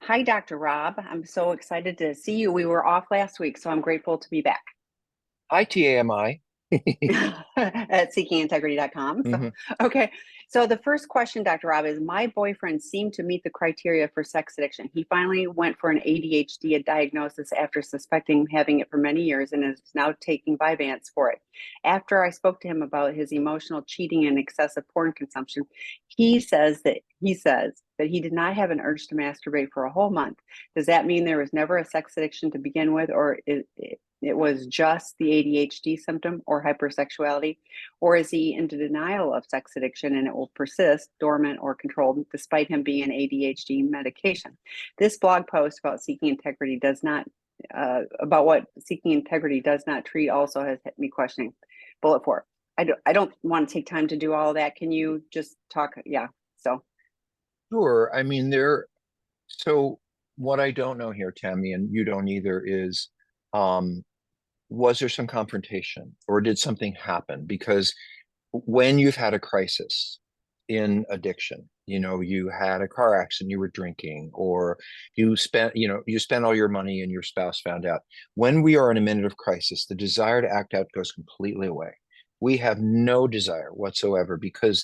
Hi, Dr. Rob. I'm so excited to see you. We were off last week, so I'm grateful to be back ITAMI. at seekingintegrity.com. So, hmm okay. So the first question, Dr. Rob, is my boyfriend seemed to meet the criteria for sex addiction. He finally went for an ADHD diagnosis after suspecting having it for many years and is now taking Vyvanse for it. After I spoke to him about his emotional cheating and excessive porn consumption, he says that he did not have an urge to masturbate for a whole month. Does that mean there was never a sex addiction to begin with, or it was just the ADHD symptom or hypersexuality? Or is he into denial of sex addiction and it will persist dormant or controlled despite him being on ADHD medication? This blog post about what seeking integrity does not treat also has hit me questioning. Bullet 4. I don't want to take time to do all of that. Can you just talk? Yeah. So, Sure. I mean, so what I don't know here, Tammy, and you don't either, is um, was there some confrontation or did something happen? Because when you've had a crisis in addiction, you had a car accident, you were drinking, or you spent all your money and your spouse found out. When we are in a minute of crisis, the desire to act out goes completely away. We have no desire whatsoever because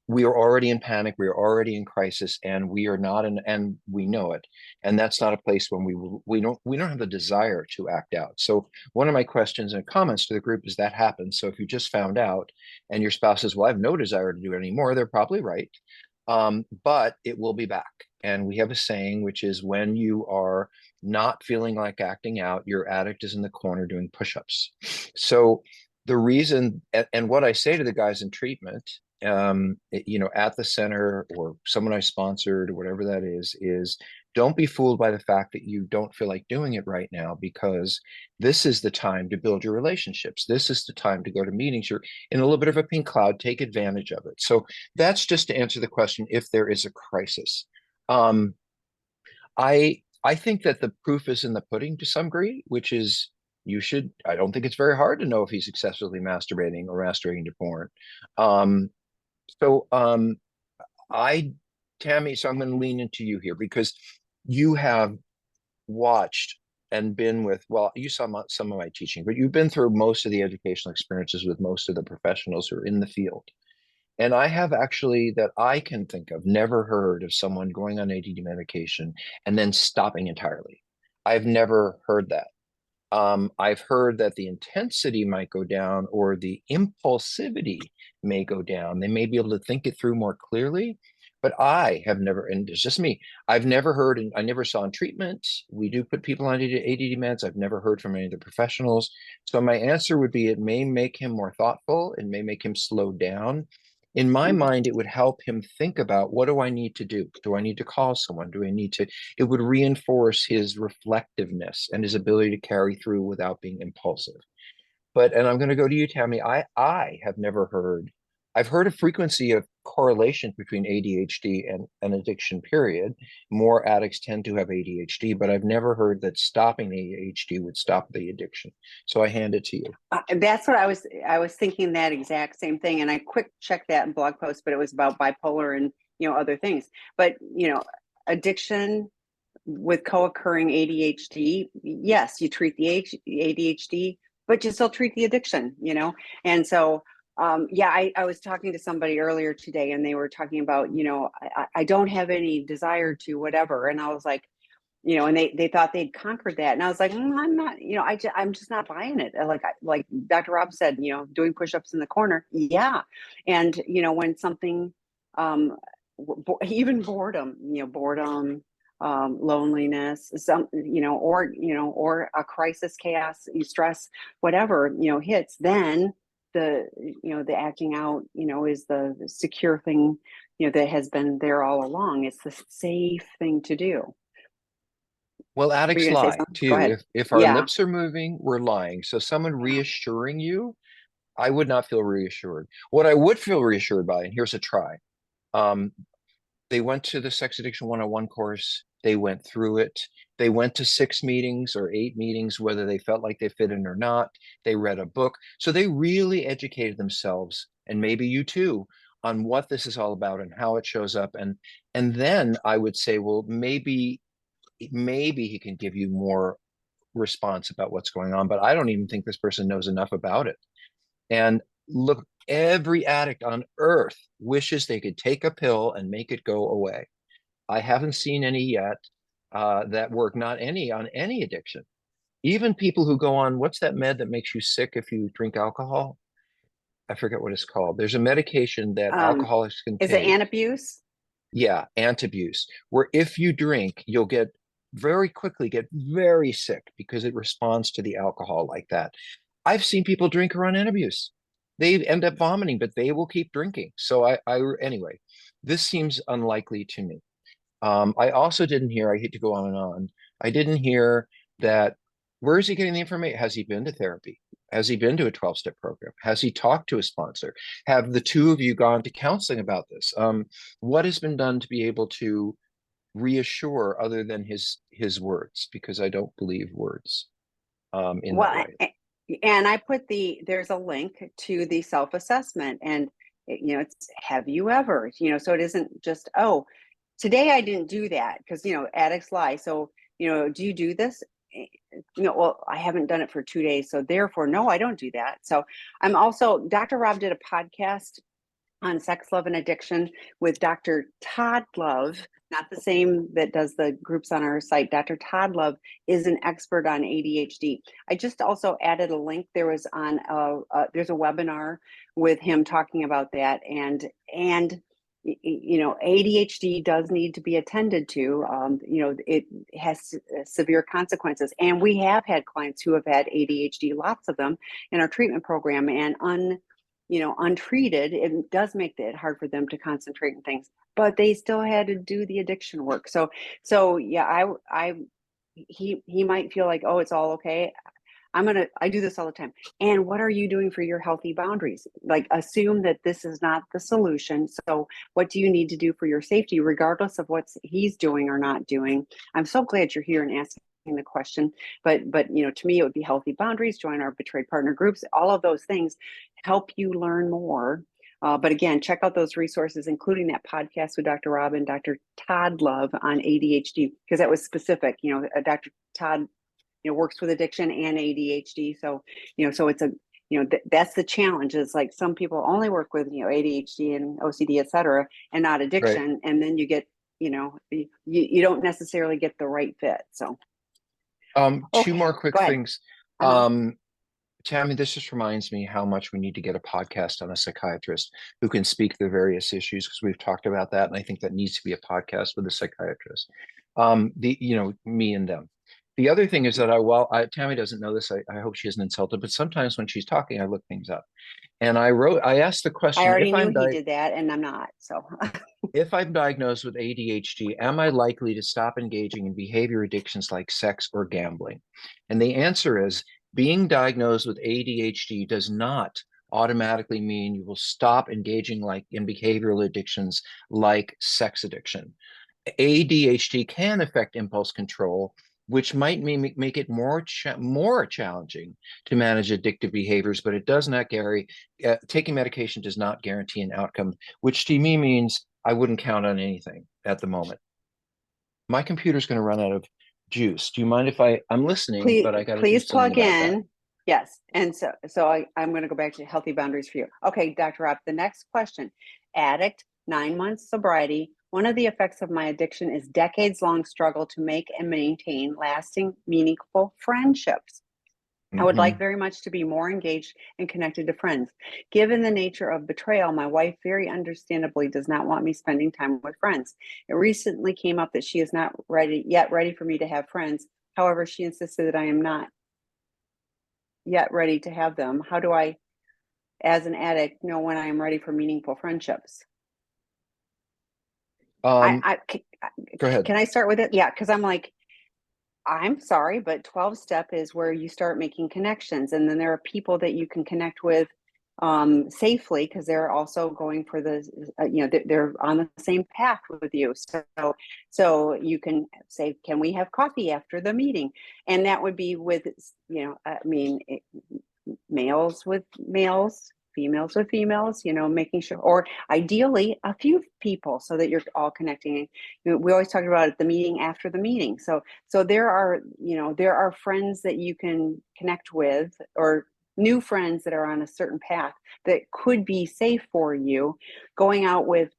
we are already in panic, we are already in crisis, and we are not in, and we know it. And that's not a place when we don't have the desire to act out. So one of my questions and comments to the group is that happens. So if you just found out and your spouse says, well, I have no desire to do it anymore, they're probably right. But it will be back. And we have a saying, which is when you are not feeling like acting out, your addict is in the corner doing push-ups. So the reason, and what I say to the guys in treatment, at the center or someone I sponsored or whatever that is don't be fooled by the fact that you don't feel like doing it right now, because this is the time to build your relationships. This is the time to go to meetings. You're in a little bit of a pink cloud, take advantage of it. So that's just to answer the question if there is a crisis. Um, I think that the proof is in the pudding to some degree, which is I don't think it's very hard to know if he's successfully masturbating or masturbating to porn. Um, so, I, Tammy, so I'm going to lean into you here because you have watched and been with, well, you saw some of my teaching, but you've been through most of the educational experiences with most of the professionals who are in the field. And I have actually, that I can think of, never heard of someone going on ADD medication and then stopping entirely. I've never heard that. I've heard that the intensity might go down or the impulsivity may go down. They may be able to think it through more clearly, but I have never, and it's just me, I've never heard, and I never saw in treatment. We do put people on ADD meds. I've never heard from any of the professionals. So my answer would be it may make him more thoughtful. It may make him slow down. In my mhm. mind, it would help him think about, what do I need to do? Do I need to call someone? Do I need to It would reinforce his reflectiveness and his ability to carry through without being impulsive. And I'm going to go to you, Tammy. I have never heard, I've heard a frequency of correlation between ADHD and an addiction period. More addicts tend to have ADHD, but I've never heard that stopping the ADHD would stop the addiction. So I hand it to you. That's what I was thinking, that exact same thing. And I quick checked that in blog post, but it was about bipolar and, other things. But, addiction with co-occurring ADHD, yes, you treat the ADHD, but you still treat the addiction. And so, yeah, I was talking to somebody earlier today and they were talking about, I don't have any desire to whatever. And I was like, and they thought they'd conquered that. And I was like, I'm not, I'm just not buying it. Like Dr. Rob said, doing push-ups in the corner. Yeah. And, when something, even boredom, loneliness, or a crisis, chaos, stress, whatever, hits, then the acting out, is the secure thing, that has been there all along. It's the safe thing to do. Well, Were you addicts going to say lie something? Go too. ahead. If our Yeah. lips are moving, we're lying. So someone Yeah. reassuring you, I would not feel reassured. What I would feel reassured by, and here's a try. Um, they went to the Sex Addiction 101 course. They went through it. They went to 6 meetings or 8 meetings, whether they felt like they fit in or not. They read a book. So they really educated themselves, and maybe you too, on what this is all about and how it shows up. And then I would say, well, maybe maybe he can give you more response about what's going on, but I don't even think this person knows enough about it. And look, every addict on earth wishes they could take a pill and make it go away. I haven't seen any yet that work, not any on any addiction. Even people who go on, what's that med that makes you sick if you drink alcohol? I forget what it's called. There's a medication that alcoholics can Is it take. antabuse? Yeah, antabuse, where if you drink, you'll get very quickly get very sick because it responds to the alcohol like that. I've seen people drink or on antabuse. They end up vomiting, but they will keep drinking. So anyway, this seems unlikely to me. I also didn't hear, I hate to go on and on. I didn't hear that, where is he getting the information? Has he been to therapy? Has he been to a 12-step program? Has he talked to a sponsor? Have the two of you gone to counseling about this? What has been done to be able to reassure other than his words? Because I don't believe words in that Well, way. and I put there's a link to the self-assessment, and it's have you ever, so it isn't just, oh, today I didn't do that, because addicts lie. So do you do this? Well, I haven't done it for 2 days, so therefore no, I don't do that. So I'm also, Dr. Rob did a podcast on sex, love, and addiction with Dr. Todd Love, not the same that does the groups on our site. Dr. Todd Love is an expert on ADHD. I just also added a link. There was there's a webinar with him talking about that, and ADHD does need to be attended to. It has severe consequences, and we have had clients who have had ADHD, lots of them, in our treatment program, and untreated, it does make it hard for them to concentrate on things, but they still had to do the addiction work. So yeah, he might feel like, oh, it's all okay. I do this all the time. And what are you doing for your healthy boundaries? Like, assume that this is not the solution. So what do you need to do for your safety, regardless of what he's doing or not doing? I'm so glad you're here and asking the question, but to me, it would be healthy boundaries, join our betrayed partner groups, all of those things help you learn more. But again, check out those resources, including that podcast with Dr. Rob and Dr. Todd Love on ADHD, because that was specific. Dr. Todd works with addiction and ADHD. So so it's that's the challenge, is like some people only work with ADHD and OCD, et cetera, and not Right. addiction, and then you get you don't necessarily get the right fit. So Two okay, more quick go ahead. things. Uh-huh. Tammy, this just reminds me how much we need to get a podcast on a psychiatrist who can speak the various issues, because we've talked about that, and I think that needs to be a podcast with a psychiatrist. Me and them. The other thing is that Tammy doesn't know this. I hope she isn't insulted, but sometimes when she's talking, I look things up. And I asked the I question, already knew he did that, and I'm not. So if I'm diagnosed with ADHD, am I likely to stop engaging in behavior addictions like sex or gambling? And the answer is, being diagnosed with ADHD does not automatically mean you will stop engaging in behavioral addictions like sex addiction. ADHD can affect impulse control, which might make it more challenging to manage addictive behaviors, but it does not taking medication does not guarantee an outcome, which to me means I wouldn't count on anything at the moment. My computer's going to run out of juice. Do you mind if I'm listening, but I got to do please something plug about that. in. Yes, and so I'm going to go back to healthy boundaries for you. Okay, Dr. Rob, the next question: addict, 9 months sobriety. One of the effects of my addiction is decades-long struggle to make and maintain lasting, meaningful friendships. I would like very much to be more engaged and connected to friends. Given the nature of betrayal, my wife very understandably does not want me spending time with friends. It recently came up that she is not ready for me to have friends. However, she insisted that I am not yet ready to have them. How do I, as an addict, know when I am ready for meaningful friendships? I Go ahead. Can I start with it? Yeah, because I'm sorry, but 12 step is where you start making connections. And then there are people that you can connect with safely, because they're also going for they're on the same path with you. So you can say, can we have coffee after the meeting? And that would be with, males with males, females with females, making sure, or ideally a few people so that you're all connecting. We always talk about it, the meeting after the meeting. So there are friends that you can connect with, or new friends that are on a certain path that could be safe for you. Going out with,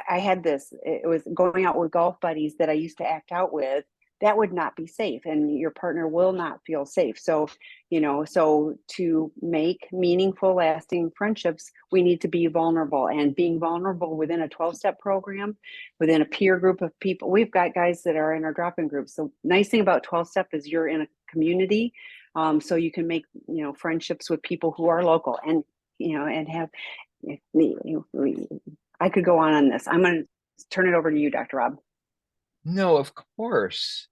I had this, it was going out with golf buddies that I used to act out with. That would not be safe, and your partner will not feel safe. So to make meaningful, lasting friendships, we need to be vulnerable, and being vulnerable within a 12-step program, within a peer group of people. We've got guys that are in our drop-in groups. So nice thing about 12-step is you're in a community. So you can make, friendships with people who are local, and, and have, I could go on this. I'm going to turn it over to you, Dr. Rob. No, of course.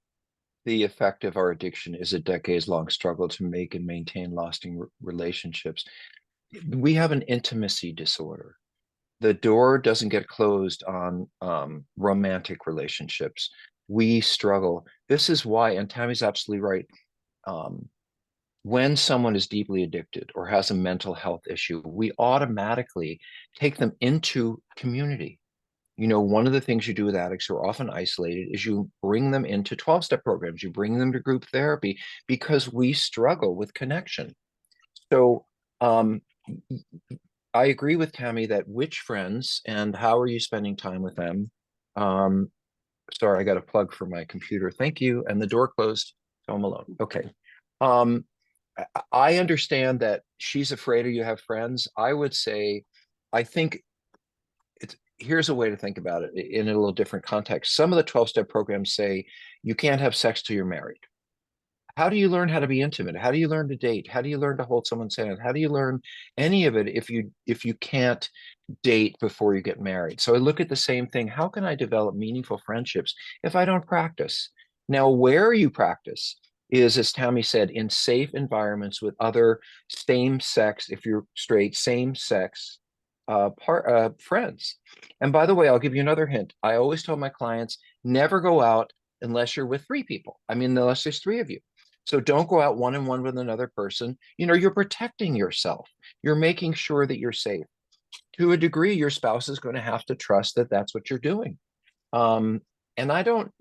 The effect of our addiction is a decades-long struggle to make and maintain lasting relationships. We have an intimacy disorder. The door doesn't get closed on romantic relationships. We struggle. This is why, and Tammy's absolutely right. When someone is deeply addicted or has a mental health issue, we automatically take them into community. One of the things you do with addicts who are often isolated is you bring them into 12-step programs, you bring them to group therapy, because we struggle with connection. So I agree with Tammy that which friends and how are you spending time with them? Sorry, I got a plug for my computer. Thank you. And the door closed, so I'm alone. Okay. I understand that she's afraid of you have friends. I would say, I think here's a way to think about it in a little different context. Some of the 12-step programs say you can't have sex till you're married. How do you learn how to be intimate? How do you learn to date? How do you learn to hold someone's hand? How do you learn any of it if you can't date before you get married? So I look at the same thing. How can I develop meaningful friendships if I don't practice? Now, where you practice is, as Tammy said, in safe environments with other same sex, if you're straight, same sex friends. And by the way, I'll give you another hint. I always tell my clients, never go out unless you're with three people. I mean, unless there's three of you. So don't go out one-on-one with another person. You're protecting yourself. You're making sure that you're safe. To a degree, your spouse is going to have to trust that that's what you're doing. And I don't,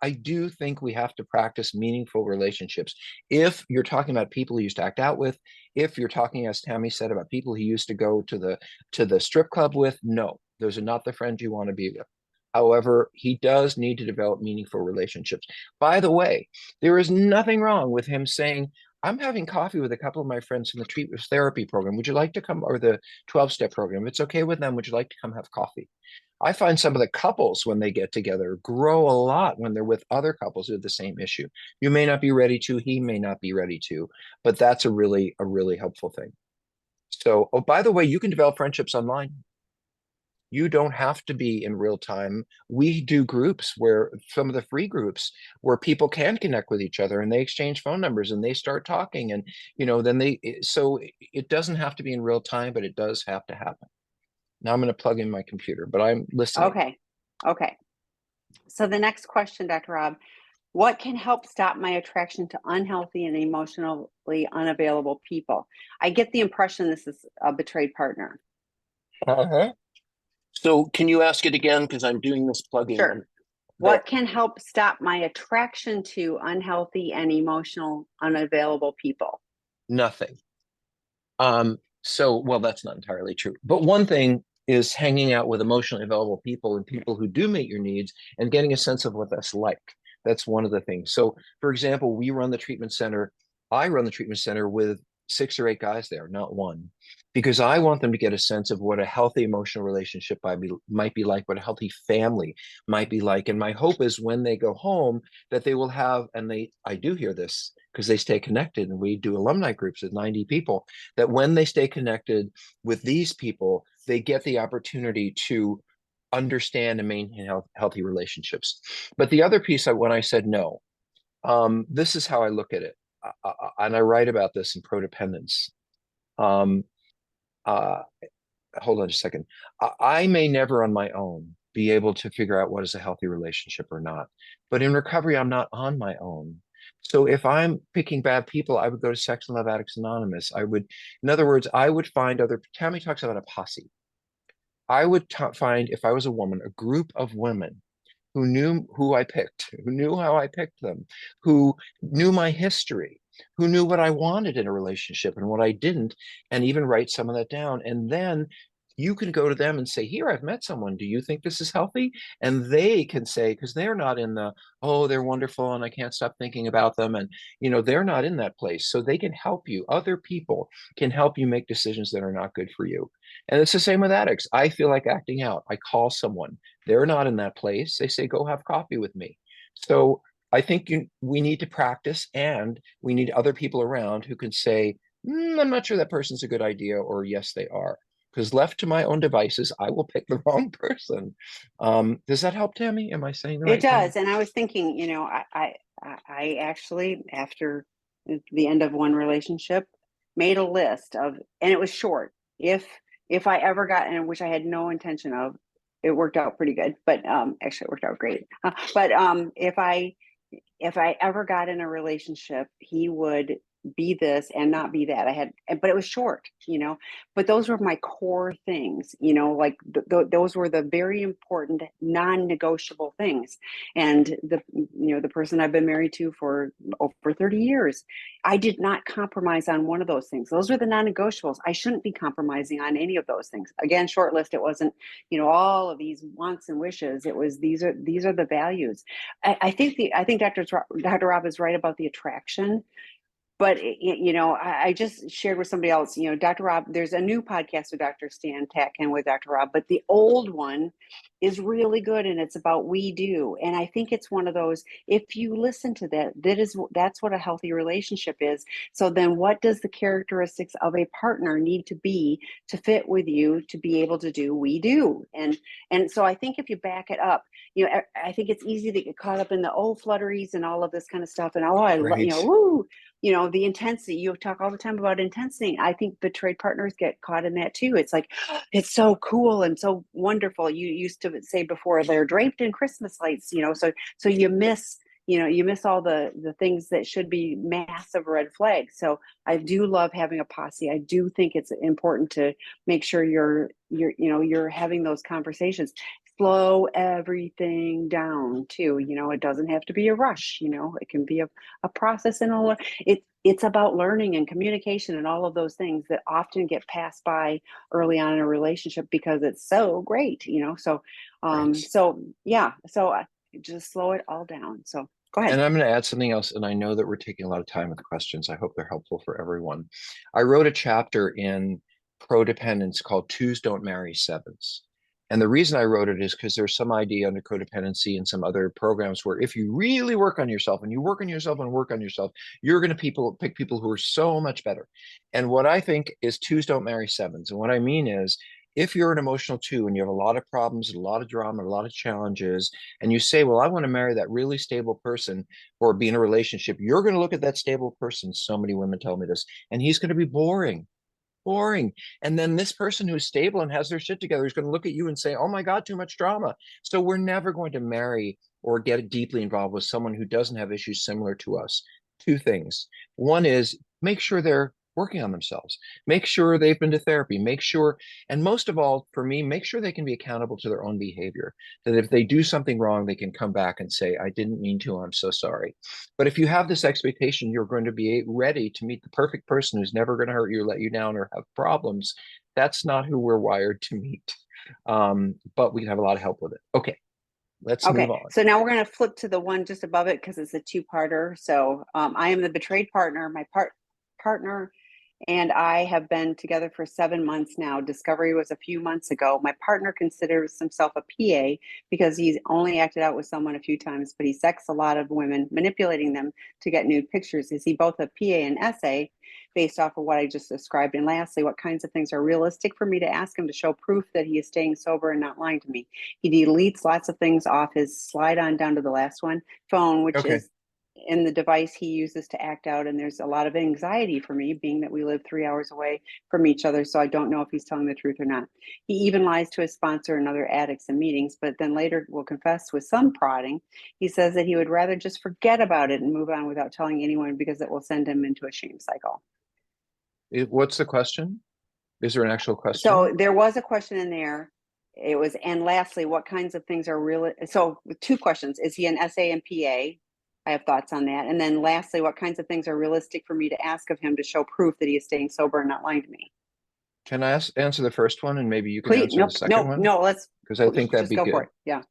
I do think we have to practice meaningful relationships. If you're talking about people who used to act out with, if you're talking, as Tammy said, about people who used to go to the strip club with, no, those are not the friends you want to be with. However, he does need to develop meaningful relationships. By the way, there is nothing wrong with him saying, I'm having coffee with a couple of my friends in the treatment therapy program. Would you like to come, or the 12-step program? If it's okay with them, would you like to come have coffee? I find some of the couples, when they get together, grow a lot when they're with other couples who have the same issue. You may not be ready to, he may not be ready to, but that's a really helpful thing. So, oh, by the way, you can develop friendships online. You don't have to be in real time. We do groups, where some of the free groups where people can connect with each other and they exchange phone numbers and they start talking, and then so it doesn't have to be in real time, but it does have to happen. Now I'm going to plug in my computer, but I'm listening. Okay. So the next question, Dr. Rob, what can help stop my attraction to unhealthy and emotionally unavailable people? I get the impression this is a betrayed partner. Uh-huh. So can you ask it again? Because I'm doing this plugin. Sure. What can help stop my attraction to unhealthy and emotional unavailable people? Nothing. Well, that's not entirely true. But one thing is hanging out with emotionally available people and people who do meet your needs and getting a sense of what that's like. That's one of the things. So, for example, we run the treatment center. I run the treatment center with 6 or 8 guys there, not one, because I want them to get a sense of what a healthy emotional relationship might be like, what a healthy family might be like. And my hope is when they go home that they will have, and I do hear this because they stay connected, and we do alumni groups with 90 people, that when they stay connected with these people, they get the opportunity to understand and maintain healthy relationships. But the other piece, when I said no, this is how I look at it. And I write about this in Prodependence. Hold on a second. I may never on my own be able to figure out what is a healthy relationship or not. But in recovery, I'm not on my own. So if I'm picking bad people, I would go to Sex and Love Addicts Anonymous. In other words, I would find Tammy talks about a posse. I would find, if I was a woman, a group of women who knew who I picked, who knew how I picked them, who knew my history, who knew what I wanted in a relationship and what I didn't, and even write some of that down. And then you can go to them and say, here, I've met someone. Do you think this is healthy? And they can say, because they're not in the, oh, they're wonderful and I can't stop thinking about them. And, they're not in that place. So they can help you. Other people can help you make decisions that are not good for you. And it's the same with addicts. I feel like acting out. I call someone. They're not in that place. They say, go have coffee with me. So I think we need to practice, and we need other people around who can say, I'm not sure that person's a good idea, or yes, they are. Because left to my own devices, I will pick the wrong person. Does that help, Tammy? Am I saying the It right thing? does. And I was thinking, I actually, after the end of one relationship, made a list of, and it was short. If I ever got, and which I had no intention of, it worked out pretty good, but actually it worked out great. But if I ever got in a relationship, he would be this and not be that. But it was short, but those were my core things, like those were the very important non-negotiable things. And the person I've been married to for over 30 years, I did not compromise on one of those things. Those are the non-negotiables. I shouldn't be compromising on any of those things. Again, short list. It wasn't, all of these wants and wishes. It was, these are the values. I think Dr. Rob is right about the attraction. But I just shared with somebody else, Dr. Rob, there's a new podcast with Dr. Stan Tatkin with Dr. Rob, but the old one is really good, and it's about we do. And I think it's one of those, if you listen to that's what a healthy relationship is. So then what does the characteristics of a partner need to be to fit with you to be able to do we do? And so I think if you back it up, I think it's easy to get caught up in the flutteries and all of this kind of stuff. And Right. woo, the intensity. You talk all the time about intensity. I think betrayed partners get caught in that too. It's like, it's so cool and so wonderful. You used to say before, they're draped in Christmas lights, so you miss, all the things that should be massive red flags. So I do love having a posse. I do think it's important to make sure you're having those conversations. Slow everything down too. It doesn't have to be a rush. It can be a process, and it's about learning and communication and all of those things that often get passed by early on in a relationship because it's so great. So Right. just slow it all down. So go ahead. And I'm going to add something else. And I know that we're taking a lot of time with questions. I hope they're helpful for everyone. I wrote a chapter in Codependence called Twos Don't Marry Sevens. And the reason I wrote it is because there's some idea under codependency and some other programs where if you really work on yourself and you work on yourself and work on yourself, you're going to pick people who are so much better. And what I think is twos don't marry sevens. And what I mean is, if you're an emotional two and you have a lot of problems, a lot of drama, a lot of challenges, and you say, well, I want to marry that really stable person or be in a relationship, you're going to look at that stable person. So many women tell me this, and he's going to be boring. And then this person who's stable and has their shit together is going to look at you and say, oh my God, too much drama. So we're never going to marry or get deeply involved with someone who doesn't have issues similar to us. Two things. One is make sure they're working on themselves. Make sure they've been to therapy. Make sure, and most of all, for me, make sure they can be accountable to their own behavior. That if they do something wrong, they can come back and say, I didn't mean to, I'm so sorry. But if you have this expectation, you're going to be ready to meet the perfect person who's never going to hurt you, let you down, or have problems. That's not who we're wired to meet. But we can have a lot of help with it. Okay, let's move on. So now we're going to flip to the one just above it because it's a two-parter. So I am the betrayed partner. My partner and I have been together for 7 months now. Discovery was a few months ago. My partner considers himself a PA because he's only acted out with someone a few times, but he sexts a lot of women, manipulating them to get nude pictures. Is he both a PA and SA based off of what I just described? And lastly, what kinds of things are realistic for me to ask him to show proof that he is staying sober and not lying to me? He deletes lots of things off his slide on down to the last one, phone, which Okay. is in the device he uses to act out. And there's a lot of anxiety for me, being that we live 3 hours away from each other. So I don't know if he's telling the truth or not. He even lies to his sponsor and other addicts in meetings, but then later will confess with some prodding. He says that he would rather just forget about it and move on without telling anyone because it will send him into a shame cycle. What's the question? Is there an actual question? So there was a question in there. It was, and lastly, what kinds of things are real? So 2 questions. Is he an SA and PA? I have thoughts on that. And then lastly, what kinds of things are realistic for me to ask of him to show proof that he is staying sober and not lying to me? Can I answer the first one, and maybe you can Please, answer no, the second one? no, let's, Because I think that'd just be go good. for it. Yeah.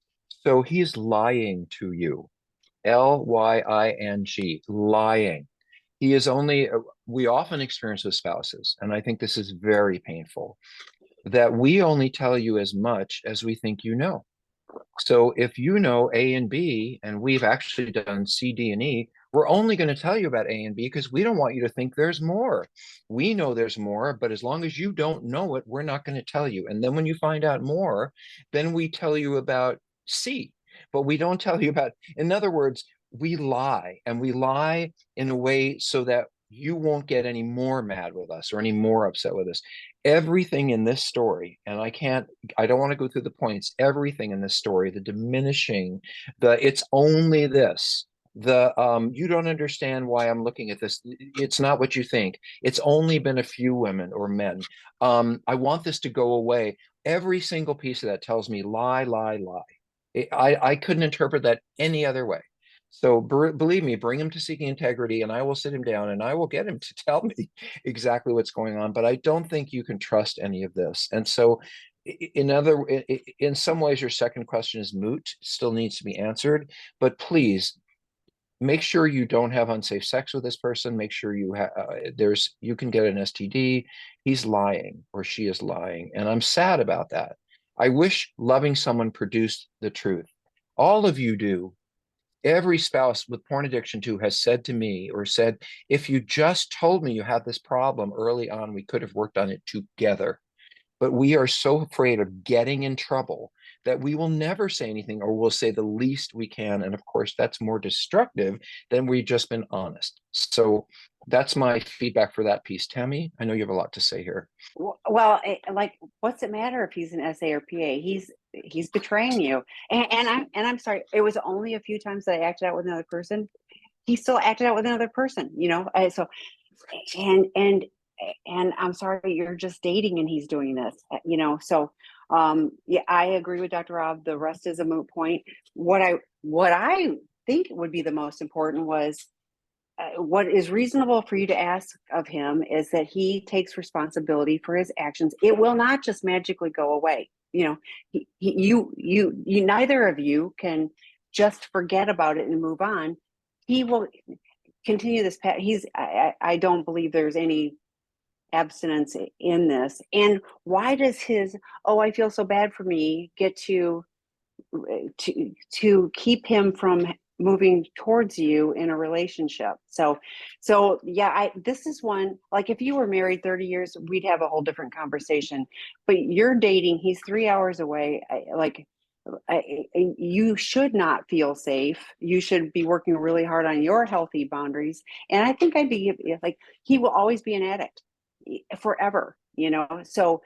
So he's lying to you. Lying, lying. He is only, we often experience with spouses, and I think this is very painful, that we only tell you as much as we think you know. So if you know A and B, and we've actually done C, D, and E, we're only going to tell you about A and B because we don't want you to think there's more. We know there's more, but as long as you don't know it, we're not going to tell you. And then when you find out more, then we tell you about C, but we don't tell you about, in other words, we lie, and we lie in a way so that you won't get any more mad with us or any more upset with us. Everything in this story, and I don't want to go through the points, everything in this story, the diminishing, it's only this, you don't understand why I'm looking at this. It's not what you think. It's only been a few women or men. I want this to go away. Every single piece of that tells me lie, lie, lie. I couldn't interpret that any other way. So believe me, bring him to Seeking Integrity, and I will sit him down and I will get him to tell me exactly what's going on. But I don't think you can trust any of this. And so in some ways, your second question is moot, still needs to be answered. But please make sure you don't have unsafe sex with this person. Make sure you you can get an STD. He's lying, or she is lying. And I'm sad about that. I wish loving someone produced the truth. All of you do. Every spouse with porn addiction too has said to me, or said, if you just told me you had this problem early on, we could have worked on it together. But we are so afraid of getting in trouble that we will never say anything, or we'll say the least we can. And of course, that's more destructive than we've just been honest. So that's my feedback for that piece. Tammy, I know you have a lot to say here. Well, like, what's it matter if he's an SA or PA? He's betraying you. And I'm sorry. It was only a few times that I acted out with another person. He still acted out with another person, so, and I'm sorry, you're just dating and he's doing this, so, yeah, I agree with Dr. Rob. The rest is a moot point. What I think would be the most important was, what is reasonable for you to ask of him is that he takes responsibility for his actions. It will not just magically go away. You neither of you can just forget about it and move on. He will continue this path. I don't believe there's any abstinence in this. And why does his, oh, I feel so bad for me, get to keep him from moving towards you in a relationship? So yeah, this is one, like, if you were married 30 years, we'd have a whole different conversation, but you're dating, he's 3 hours away. You should not feel safe. You should be working really hard on your healthy boundaries. And I think I'd be like, he will always be an addict forever, so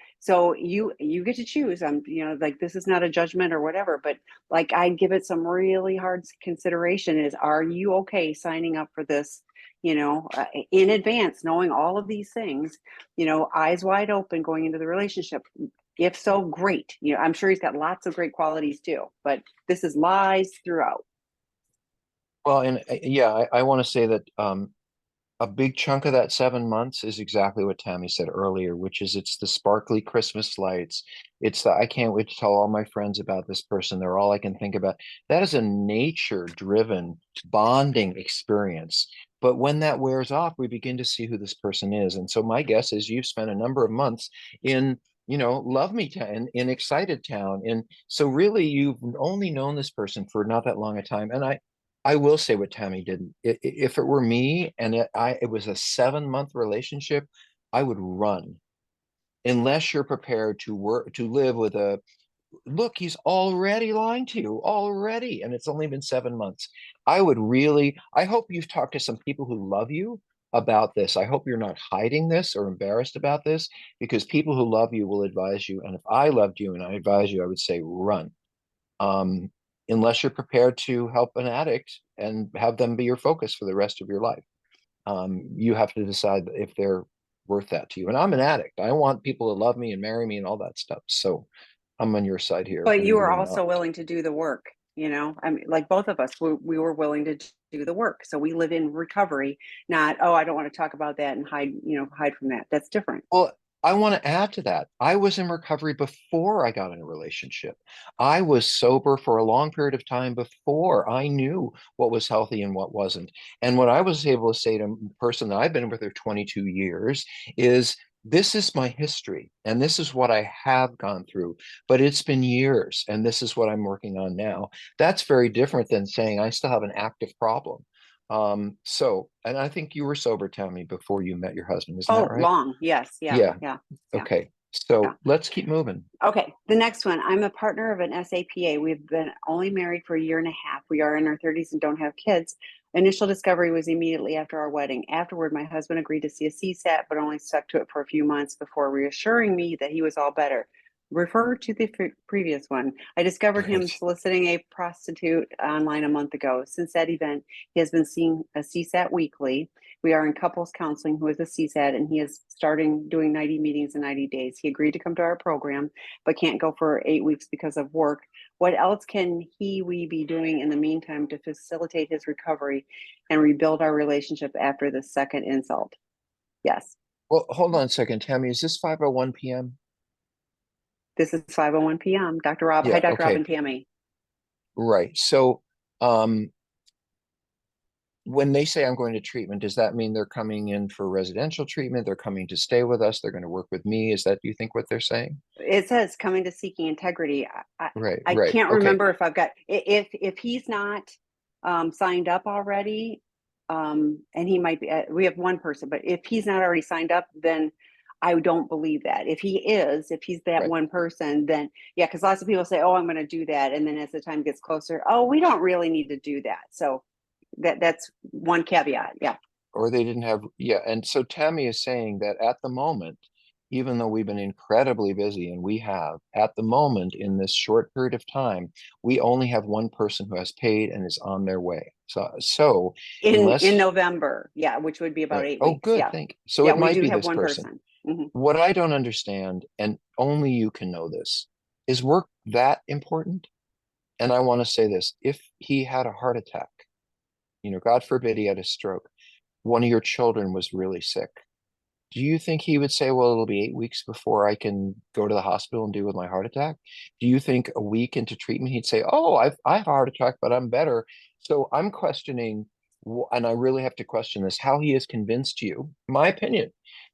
you get to choose. Like, this is not a judgment or whatever, but like, I give it some really hard consideration. Is, are you okay signing up for this, in advance, knowing all of these things, eyes wide open going into the relationship? If so, great. I'm sure he's got lots of great qualities too, but this is lies throughout. Well, and yeah, I want to say that a big chunk of that 7 months is exactly what Tammy said earlier, which is, it's the sparkly Christmas lights. It's I can't wait to tell all my friends about this person. They're all I can think about. That is a nature-driven bonding experience. But when that wears off, we begin to see who this person is. And so my guess is you've spent a number of months in, Love Me Town, in Excited Town. And so really you've only known this person for not that long a time. And I will say what Tammy did. If it were me and it was a 7-month relationship, I would run, unless you're prepared to live with a look, he's already lying to you already, and it's only been 7 months. I hope you've talked to some people who love you about this. I hope you're not hiding this or embarrassed about this, because people who love you will advise you. And if I loved you and I advise you, I would say run. Um, Unless you're prepared to help an addict and have them be your focus for the rest of your life. You have to decide if they're worth that to you. And I'm an addict. I want people to love me and marry me and all that stuff. So I'm on your side here, But you believe it were or also not. willing to do the work, you know, I mean, like both of us, we were willing to do the work. So we live in recovery, not, oh, I don't want to talk about that and hide, hide from that. That's different. Well, I want to add to that. I was in recovery before I got in a relationship. I was sober for a long period of time before I knew what was healthy and what wasn't. And what I was able to say to the person that I've been with her 22 years is, this is my history and this is what I have gone through, but it's been years and this is what I'm working on now. That's very different than saying I still have an active problem. And I think you were sober, Tammy, before you met your husband. Isn't that Oh, right? long. Yes. Yeah. Yeah. Yeah. Yeah. Okay. Yeah. So let's keep moving. Okay, the next one. I'm a partner of an SAPA. We've been only married for a year and a half. We are in our 30s and don't have kids. Initial discovery was immediately after our wedding. Afterward, my husband agreed to see a CSAT, but only stuck to it for a few months before reassuring me that he was all better. Refer to the previous one. I discovered him Right. soliciting a prostitute online a month ago. Since that event, he has been seeing a CSAT weekly. We are in couples counseling who is a CSAT, and he is starting doing 90 meetings in 90 days. He agreed to come to our program, but can't go for 8 weeks because of work. What else can we be doing in the meantime to facilitate his recovery and rebuild our relationship after the second insult? Yes, Well, hold on a second, Tammy. Is this 5:01 p.m.? this is 5:01 p.m. Dr. Rob. Hi, Yeah. Dr. Rob Okay. and Tammy. Right. So, um, when they say I'm going to treatment, does that mean they're coming in for residential treatment? They're coming to stay with us. They're going to work with me. Is that, do you think, what they're saying? It says coming to seeking integrity. Right. I Right. can't Okay. remember if I've got, if he's not signed up already, and he might be, we have one person, but if he's not already signed up, then I don't believe that. If he's that Right. one person, then yeah, because lots of people say, oh, I'm going to do that. And then as the time gets closer, oh, we don't really need to do that. So that's one caveat. Yeah. Or they didn't have, yeah. And so Tammy is saying that at the moment, even though we've been incredibly busy, and we have, at the moment in this short period of time, we only have one person who has paid and is on their way. So In unless, November. Yeah. Which would be about right. eight Oh, weeks. good. Yeah. Thank you. So Yeah. it We might do be have this one person. person. Mhm. What I don't understand, and only you can know this, is work that important? And I want to say this, if he had a heart attack, God forbid he had a stroke, one of your children was really sick, do you think he would say, well, it'll be 8 weeks before I can go to the hospital and deal with my heart attack? Do you think a week into treatment, he'd say, oh, I have a heart attack, but I'm better? So I'm questioning, and I really have to question this, how he has convinced you, my opinion,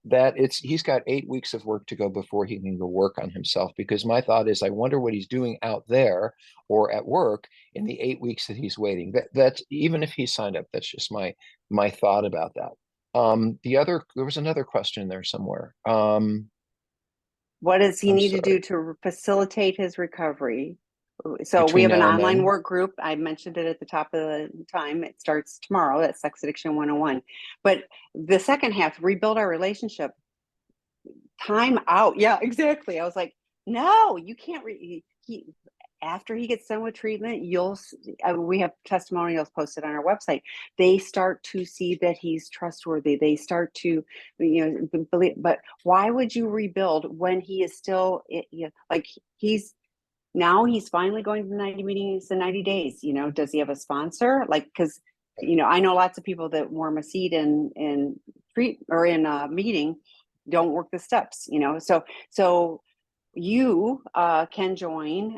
that he's got 8 weeks of work to go before he can go work on himself. Because my thought is, I wonder what he's doing out there or at work in the 8 weeks that he's waiting. That's even if he's signed up, that's just my thought about that. There was another question there somewhere. What does he I'm need to do sorry. to facilitate his recovery? So we Between have an now and online then, work group. I mentioned it at the top of the time. It starts tomorrow. That's Sex Addiction 101. But the second half, rebuild our relationship. Time out. Yeah, exactly. I was like, no, you can't. He after he gets done with treatment, we have testimonials posted on our website. They start to see that he's trustworthy. They start to, believe. But why would you rebuild when he is still, like he's finally going to the 90 meetings in 90 days? Does he have a sponsor? Like, because I know lots of people that warm a seat in treat or in a meeting don't work the steps. So you can join.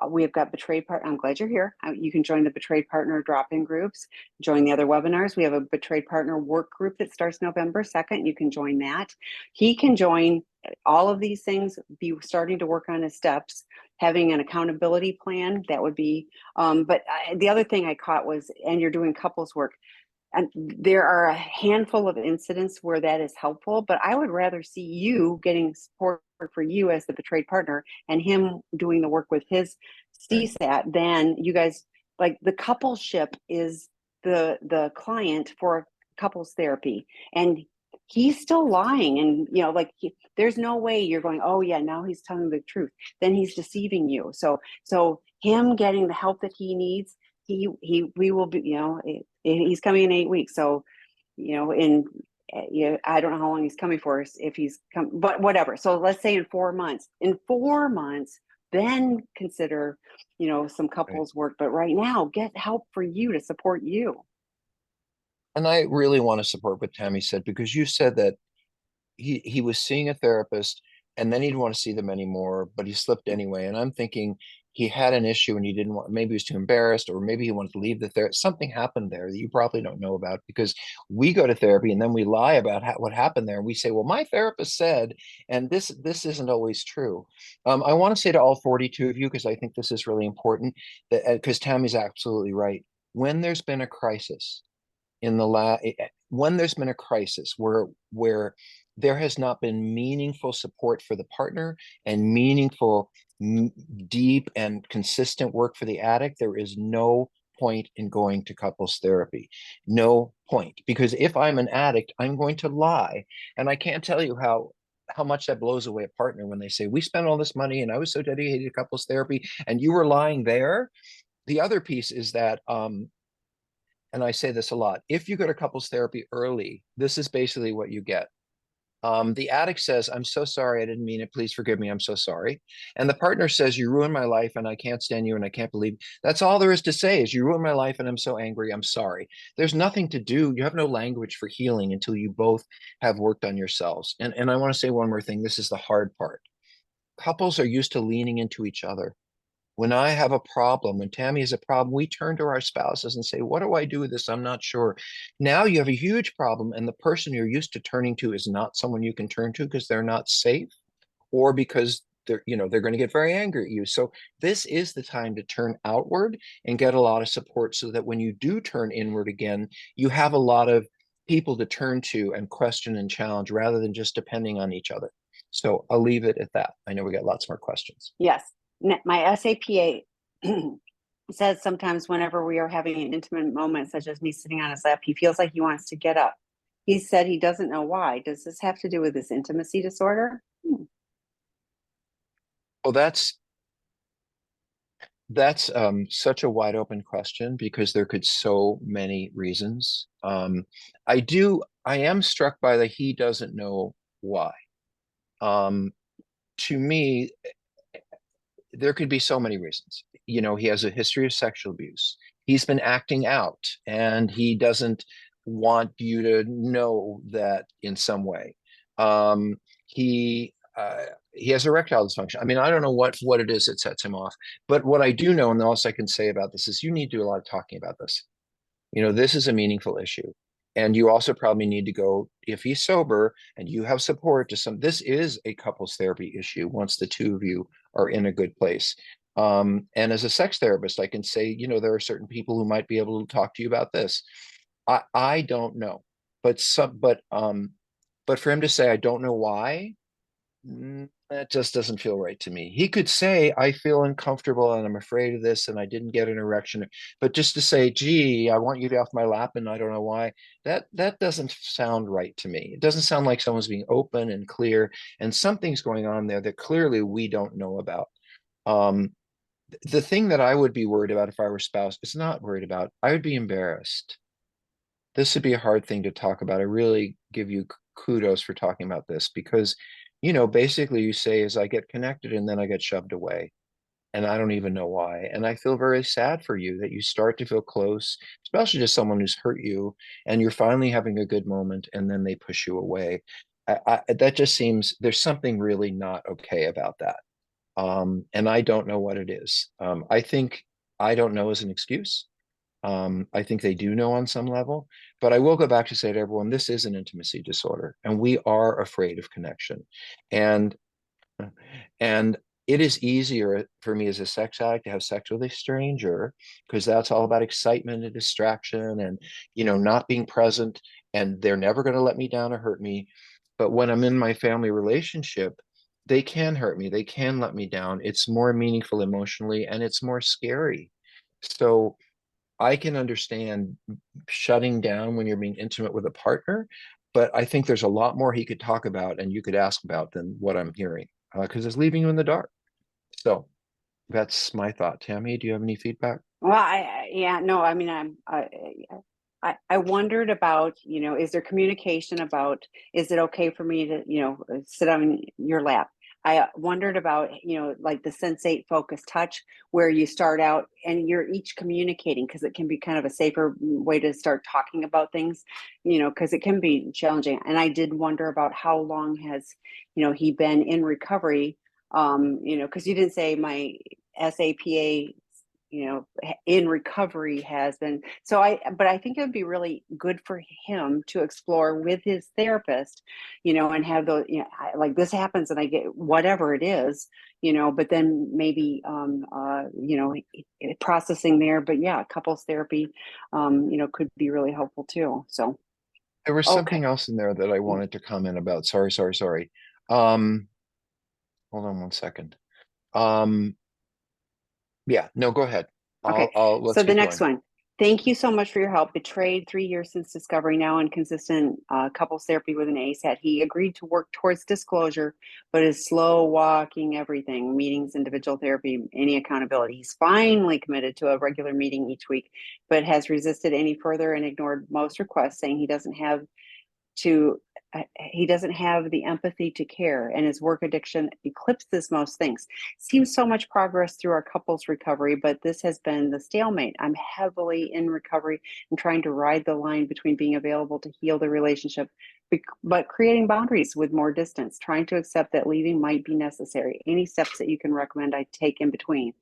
We have got Betrayed Partner. I'm glad you're here. You can join the Betrayed Partner drop-in groups, join the other webinars. We have a Betrayed Partner work group that starts November 2nd. You can join that. He can join all of these things, be starting to work on his steps, having an accountability plan. That would be, but the other thing I caught was, and you're doing couples work. And there are a handful of incidents where that is helpful, but I would rather see you getting support for you as the betrayed partner and him doing the work with his CSAT, then you guys, like, the coupleship is the client for couples therapy, and he's still lying, and like, there's no way you're going, oh yeah, now he's telling the truth, then he's deceiving you. So him getting the help that he needs, we will be, he's coming in 8 weeks, so in I don't know how long he's coming for, if he's come, but whatever. So let's say in 4 months. In 4 months, then consider, some couples work. But right now, get help for you to support you. And I really want to support what Tammy said, because you said that he was seeing a therapist and then he didn't want to see them anymore, but he slipped anyway. And I'm thinking he had an issue and he didn't want, maybe he was too embarrassed, or maybe he wanted to leave the therapy. Something happened there that you probably don't know about, because we go to therapy and then we lie about what happened there. And we say, well, my therapist said, and this isn't always true. I want to say to all 42 of you, because I think this is really important, that because Tammy's absolutely right. When there's been a crisis, when there's been a crisis where there has not been meaningful support for the partner and meaningful, deep and consistent work for the addict, there is no point in going to couples therapy. No point. Because if I'm an addict, I'm going to lie. And I can't tell you how much that blows away a partner when they say, we spent all this money and I was so dedicated to couples therapy and you were lying there. The other piece is that and I say this a lot, if you go to couples therapy early, this is basically what you get. The addict says, I'm so sorry, I didn't mean it, please forgive me, I'm so sorry. And the partner says, you ruined my life and I can't stand you and I can't believe. That's all there is to say, is you ruined my life and I'm so angry, I'm sorry. There's nothing to do. You have no language for healing until you both have worked on yourselves. And I want to say one more thing. This is the hard part. Couples are used to leaning into each other. When I have a problem, when Tammy has a problem, we turn to our spouses and say, what do I do with this? I'm not sure. Now you have a huge problem, and the person you're used to turning to is not someone you can turn to because they're not safe, or because they're going to get very angry at you. So this is the time to turn outward and get a lot of support, so that when you do turn inward again, you have a lot of people to turn to and question and challenge, rather than just depending on each other. So I'll leave it at that. I know we got lots more questions. Yes. My SAPA says sometimes whenever we are having an intimate moment, such as me sitting on his lap, he feels like he wants to get up. He said he doesn't know why. Does this have to do with his intimacy disorder? Well, that's such a wide open question, because there could so many reasons. I am struck by that he doesn't know why. To me, there could be so many reasons. He has a history of sexual abuse. He's been acting out and he doesn't want you to know that in some way. He has erectile dysfunction. I mean, I don't know what it is that sets him off, but what I do know, and the most I can say about this, is you need to do a lot of talking about this. This is a meaningful issue. And you also probably need to go, if he's sober and you have support, this is a couples therapy issue once the two of you are in a good place. And as a sex therapist, I can say, there are certain people who might be able to talk to you about this. I don't know, but for him to say, I don't know why, that just doesn't feel right to me. He could say, I feel uncomfortable and I'm afraid of this and I didn't get an erection. But just to say, gee, I want you to get off my lap and I don't know why, that doesn't sound right to me. It doesn't sound like someone's being open and clear, and something's going on there that clearly we don't know about. The thing that I would be worried about if I were spouse is not worried about. I would be embarrassed. This would be a hard thing to talk about. I really give you kudos for talking about this, because basically you say is I get connected and then I get shoved away and I don't even know why. And I feel very sad for you that you start to feel close, especially to someone who's hurt you, and you're finally having a good moment and then they push you away. That just seems there's something really not okay about that. And I don't know what it is. I think I don't know as an excuse. I think they do know on some level, but I will go back to say to everyone, this is an intimacy disorder and we are afraid of connection. And it is easier for me as a sex addict to have sex with a stranger, because that's all about excitement and distraction and, not being present, and they're never going to let me down or hurt me. But when I'm in my family relationship, they can hurt me. They can let me down. It's more meaningful emotionally and it's more scary. So I can understand shutting down when you're being intimate with a partner, but I think there's a lot more he could talk about and you could ask about than what I'm hearing, because it's leaving you in the dark. So that's my thought. Tammy, do you have any feedback? Well, yeah, no, I mean, I wondered about, is there communication about, is it okay for me to, sit on your lap? I wondered about, like the sensate focus touch, where you start out and you're each communicating, because it can be kind of a safer way to start talking about things, because it can be challenging. And I did wonder about how long has, he been in recovery, because you didn't say my SAPA, in recovery has been. But I think it would be really good for him to explore with his therapist, and have those, like this happens and I get whatever it is, but then maybe, processing there. But yeah, couples therapy, could be really helpful too. So, There was okay. something else in there that I wanted to comment about. Sorry. Um, Hold on one second. Um, yeah, no, go ahead. Okay. Let's So the keep next going. one. Thank you so much for your help. Betrayed 3 years since discovery, now in consistent couples therapy with an ASAT. He agreed to work towards disclosure, but is slow walking everything, meetings, individual therapy, any accountability. He's finally committed to a regular meeting each week, but has resisted any further and ignored most requests, saying to he doesn't have the empathy to care, and his work addiction eclipses most things. Seems so much progress through our couple's recovery, but this has been the stalemate. I'm heavily in recovery and trying to ride the line between being available to heal the relationship, but creating boundaries with more distance, trying to accept that leaving might be necessary. Any steps that you can recommend I take in between?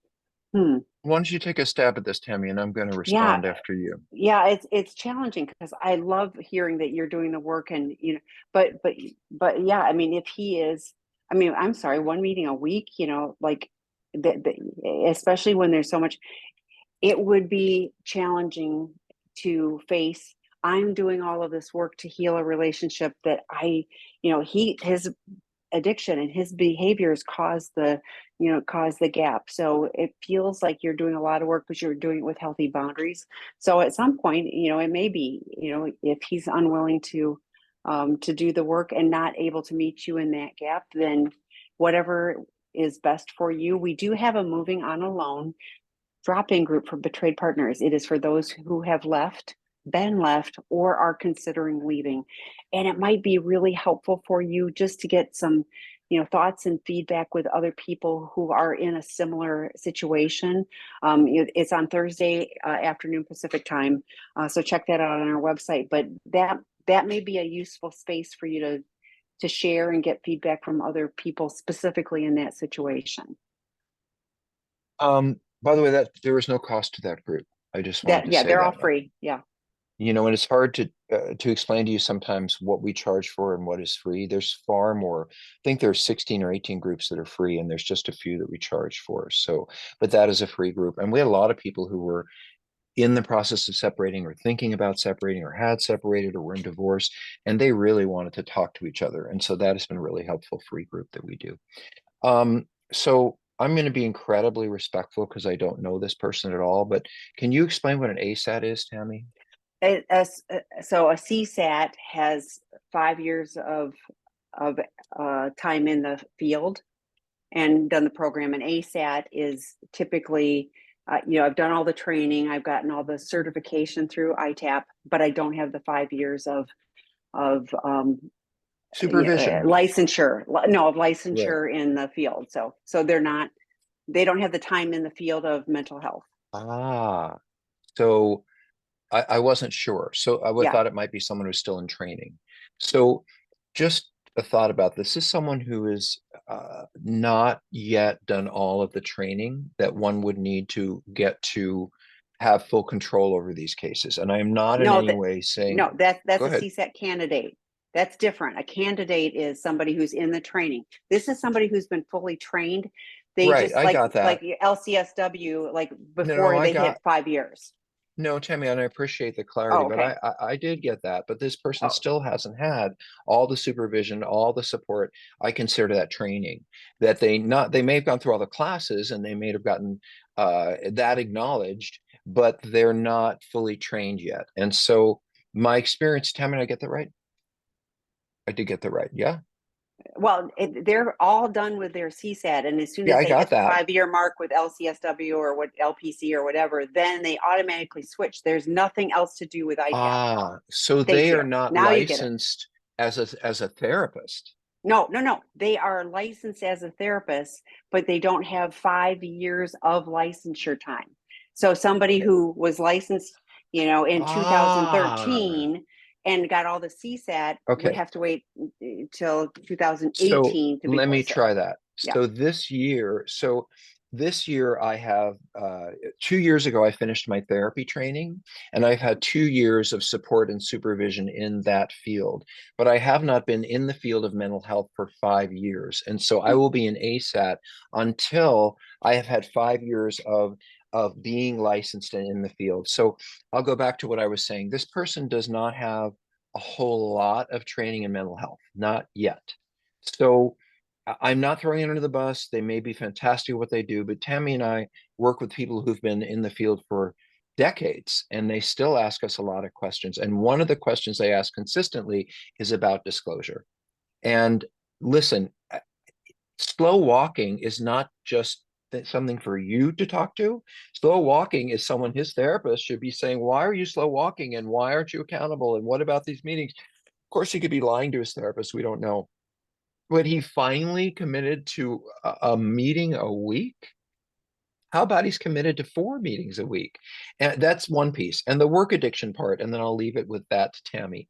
Hmm. Why don't you take a stab at this, Tammy, and I'm going to Yeah, respond after you. yeah, it's challenging because I love hearing that you're doing the work, and but yeah, I mean, if he is, I mean, I'm sorry, one meeting a week, like especially when there's so much, it would be challenging to face. I'm doing all of this work to heal a relationship that his addiction and his behaviors cause the gap. So it feels like you're doing a lot of work, but you're doing it with healthy boundaries. So at some point, it may be, if he's unwilling to do the work and not able to meet you in that gap, then whatever is best for you. We do have a moving on alone drop-in group for betrayed partners. It is for those who have been left, or are considering leaving. And it might be really helpful for you just to get some, thoughts and feedback with other people who are in a similar situation. It's on Thursday afternoon Pacific time. So check that out on our website. But that may be a useful space for you to share and get feedback from other people specifically in that situation. By the way, that there was no cost to that group. I just wanted That to Yeah, say they're all that. free. Yeah. And it's hard to explain to you sometimes what we charge for and what is free. There's far more. I think there's 16 or 18 groups that are free, and there's just a few that we charge for. So, but that is a free group, and we had a lot of people who were in the process of separating, or thinking about separating, or had separated, or were in divorce, and they really wanted to talk to each other. And so that has been a really helpful free group that we do. So I'm going to be incredibly respectful because I don't know this person at all, but can you explain what an ASAT is, Tammy? So a CSAT has 5 years of time in the field and done the program. An ASAT is typically, I've done all the training, I've gotten all the certification through ITAP, but I don't have the 5 years of Supervision. licensure. No, of Right. licensure in the field. So they don't have the time in the field of mental health. Ah, so I wasn't sure. So I would Yeah. thought it might be someone who's still in training. So just a thought about this. This is someone who is not yet done all of the training that one would need to get to have full control over these cases. And I am not in No, any way saying, no, that's go a ahead. CSAT candidate. That's different. A candidate is somebody who's in the training. This is somebody who's been fully trained. They Right, just I got like that. LCSW, like No, before I they hit got 5 years. No, Tammy, and I appreciate the clarity, Oh, but okay. I did get that. But this person Oh, still hasn't had all the supervision, all the support. I consider that training. That they may have gone through all the classes and they may have gotten that acknowledged, but they're not fully trained yet. And so my experience, Tammy, did I get that right? I did get that right. Yeah. well, they're all done with their CSAT, and as soon Yeah, as I they hit got the that. 5 year mark with LCSW or what LPC or whatever, then they automatically switch. There's nothing else to do with ICAP. Ah, so Thank they you. are not Now you get it. licensed as a therapist. No, no, no. They are licensed as a therapist, but they don't have 5 years of licensure time. So somebody who was licensed, in Ah, 2013 and got all the CSAT would okay. have to wait till So 2018 to be let me posted. try that. Yeah. So this year I have 2 years ago I finished my therapy training and I've had 2 years of support and supervision in that field. But I have not been in the field of mental health for 5 years. And so I will be an ASAT until I have had 5 years of being licensed and in the field. So I'll go back to what I was saying. This person does not have a whole lot of training in mental health, not yet. So I'm not throwing it under the bus. They may be fantastic at what they do, but Tammy and I work with people who've been in the field for decades and they still ask us a lot of questions. And one of the questions they ask consistently is about disclosure. And listen, slow walking is not just something for you to talk to. Slow walking is someone his therapist should be saying, why are you slow walking and why aren't you accountable? And what about these meetings? Of course, he could be lying to his therapist. We don't know. But he finally committed to a meeting a week. How about he's committed to 4 meetings a week? And that's one piece. And the work addiction part, and then I'll leave it with that to Tammy.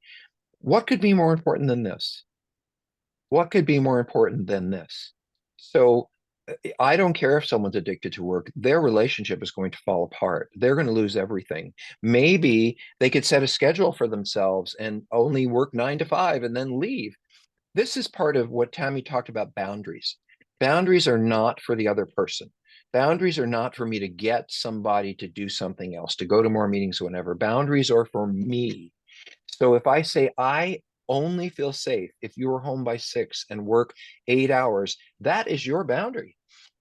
What could be more important than this? What could be more important than this? So I don't care if someone's addicted to work, their relationship is going to fall apart. They're going to lose everything. Maybe they could set a schedule for themselves and only work 9 to 5 and then leave. This is part of what Tammy talked about boundaries. Boundaries are not for the other person. Boundaries are not for me to get somebody to do something else, to go to more meetings, whenever. Boundaries are for me. So if I say I only feel safe if you are home by 6 and work 8 hours, that is your boundary.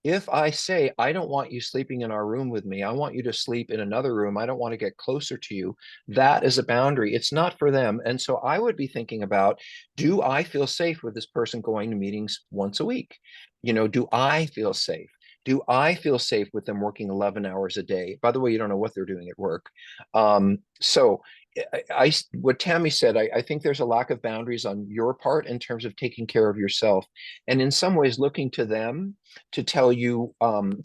If I say I don't want you sleeping in our room with me, I want you to sleep in another room, I don't want to get closer to you, that is a boundary. It's not for them. And so I would be thinking about, do I feel safe with this person going to meetings once a week? Do I feel safe? Do I feel safe with them working 11 hours a day? By the way, you don't know what they're doing at work. So what Tammy said, I think there's a lack of boundaries on your part in terms of taking care of yourself, and in some ways looking to them to tell you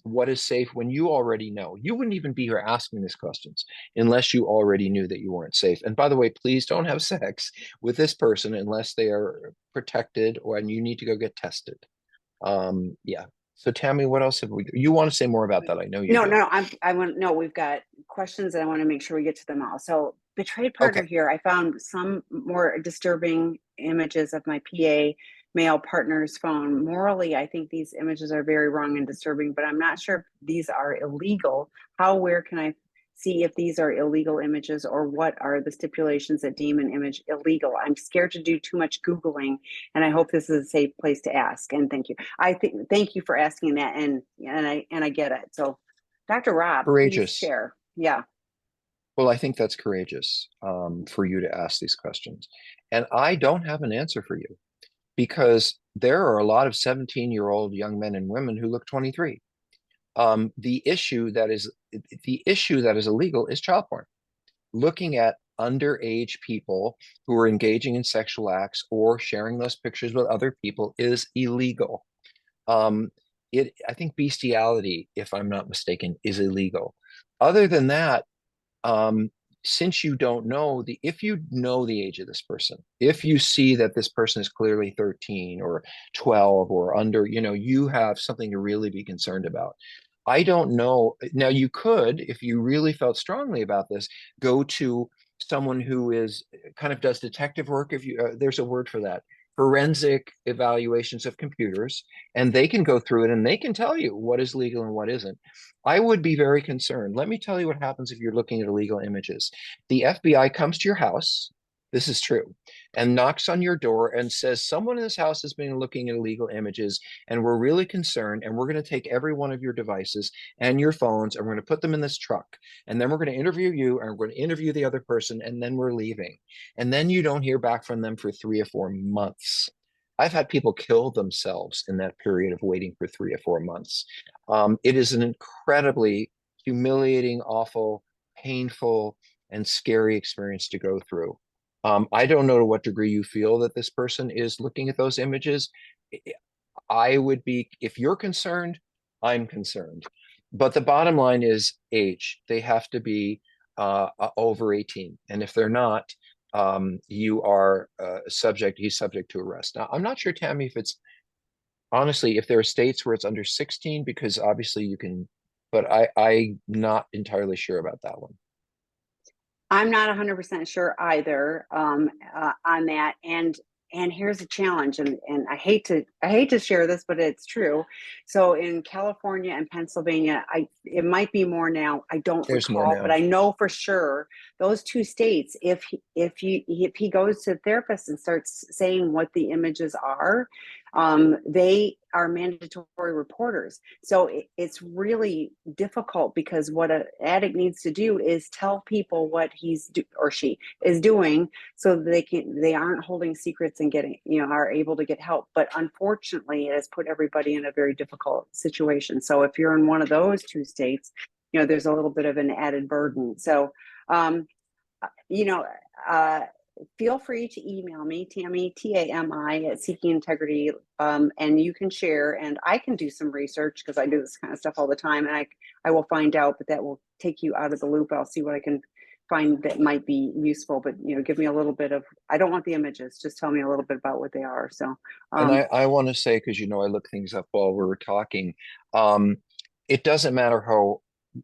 what is safe when you already know. You wouldn't even be here asking these questions unless you already knew that you weren't safe. And by the way, please don't have sex with this person unless they are protected or and you need to go get tested. Yeah. So Tammy, what else have we? You want to say more about that? I know you No, do. no, no. I want no. We've got questions, and I want to make sure we get to them all. So, betrayed partner Okay. here. I found some more disturbing images of my PA male partner's phone. Morally, I think these images are very wrong and disturbing, but I'm not sure if these are illegal. Where can I see if these are illegal images, or what are the stipulations that deem an image illegal? I'm scared to do too much Googling, and I hope this is a safe place to ask. And thank you. Thank you for asking that, and I get it. So Dr. Rob, please Courageous. share. Yeah. Well, I think that's courageous for you to ask these questions. And I don't have an answer for you because there are a lot of 17-year-old young men and women who look 23. The issue that is illegal is child porn. Looking at underage people who are engaging in sexual acts or sharing those pictures with other people is illegal. I think bestiality, if I'm not mistaken, is illegal. Other than that, um, since you don't know if you know the age of this person, if you see that this person is clearly 13 or 12 or under, you have something to really be concerned about. I don't know. Now, you could, if you really felt strongly about this, go to someone who is kind of does detective work. If you, there's a word for that, forensic evaluations of computers, and they can go through it and they can tell you what is legal and what isn't. I would be very concerned. Let me tell you what happens if you're looking at illegal images. The FBI comes to your house, this is true, and knocks on your door and says, someone in this house has been looking at illegal images, and we're really concerned, and we're going to take every one of your devices and your phones, and we're going to put them in this truck. And then we're going to interview you, and we're going to interview the other person, and then we're leaving. And then you don't hear back from them for 3 or 4 months. I've had people kill themselves in that period of waiting for 3 or 4 months. It is an incredibly humiliating, awful, painful, and scary experience to go through. I don't know to what degree you feel that this person is looking at those images. I would be, if you're concerned, I'm concerned. But the bottom line is age. They have to be over 18. And if they're not, you are he's subject to arrest. Now, I'm not sure, Tammy, if it's, honestly, if there are states where it's under 16, because obviously you can, but I'm not entirely sure about that one. I'm not 100% sure either on that. And here's a challenge, and I hate to share this, but it's true. So in California and Pennsylvania, it might be more now. I don't There's more recall, now. but I know for sure those two states, if he goes to the therapist and starts saying what the images are, they are mandatory reporters. So it's really difficult, because what an addict needs to do is tell people what or she is doing, so that they aren't holding secrets and getting, are able to get help. But unfortunately, it has put everybody in a very difficult situation. So if you're in one of those two states, there's a little bit of an added burden. So, feel free to email me, Tammy, Tami, at Seeking Integrity, and you can share, and I can do some research, because I do this kind of stuff all the time, and I will find out, but that will take you out of the loop. I'll see what I can find that might be useful, but give me a little bit of, I don't want the images, just tell me a little bit about what they are. So and I want to say, because I look things up while we were talking, it doesn't matter how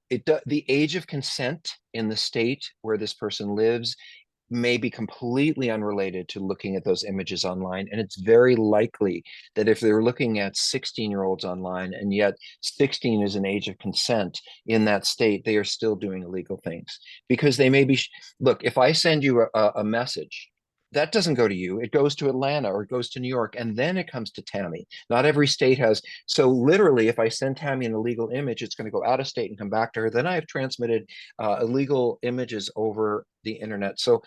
the age of consent in the state where this person lives may be completely unrelated to looking at those images online. And it's very likely that if they're looking at 16-year-olds online, and yet 16 is an age of consent in that state, they are still doing illegal things, because they may be, look, if I send you a message, that doesn't go to you. It goes to Atlanta, or it goes to New York, and then it comes to Tammy. Not every state has. So literally, if I send Tammy an illegal image, it's going to go out of state and come back to her. Then I have transmitted illegal images over the internet. So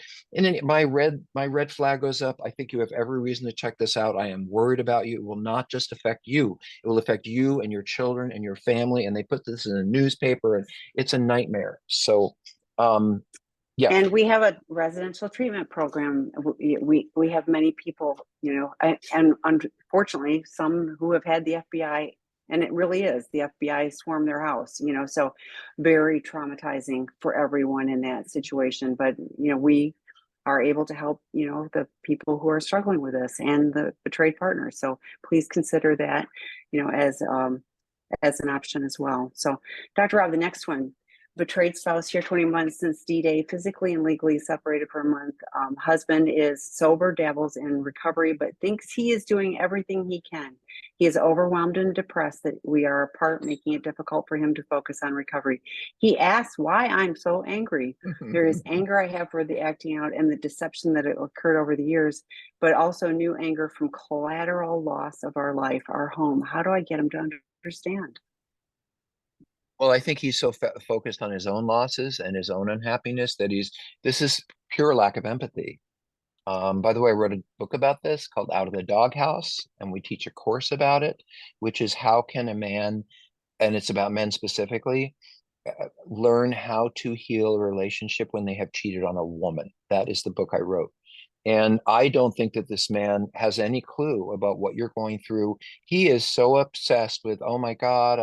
my red flag goes up. I think you have every reason to check this out. I am worried about you. It will not just affect you. It will affect you and your children and your family. And they put this in a newspaper, and it's a nightmare. So, yeah. And we have a residential treatment program. We have many people, and unfortunately, some who have had the FBI, and it really is, the FBI swarm their house, so very traumatizing for everyone in that situation. But, we are able to help, the people who are struggling with this and the betrayed partners. So please consider that, as an option as well. So Dr. Rob, the next one. Betrayed spouse here 20 months since D-Day, physically and legally separated for a month. Husband is sober, dabbles in recovery, but thinks he is doing everything he can. He is overwhelmed and depressed that we are apart, making it difficult for him to focus on recovery. He asks why I'm so angry. There is anger I have for the acting out and the deception that occurred over the years, but also new anger from collateral loss of our life, our home. How do I get him to understand? Well, I think he's so focused on his own losses and his own unhappiness that this is pure lack of empathy. By the way, I wrote a book about this called Out of the Doghouse, and we teach a course about it, which is how can a man, and it's about men specifically, learn how to heal a relationship when they have cheated on a woman. That is the book I wrote. And I don't think that this man has any clue about what you're going through. He is so obsessed with, oh my God,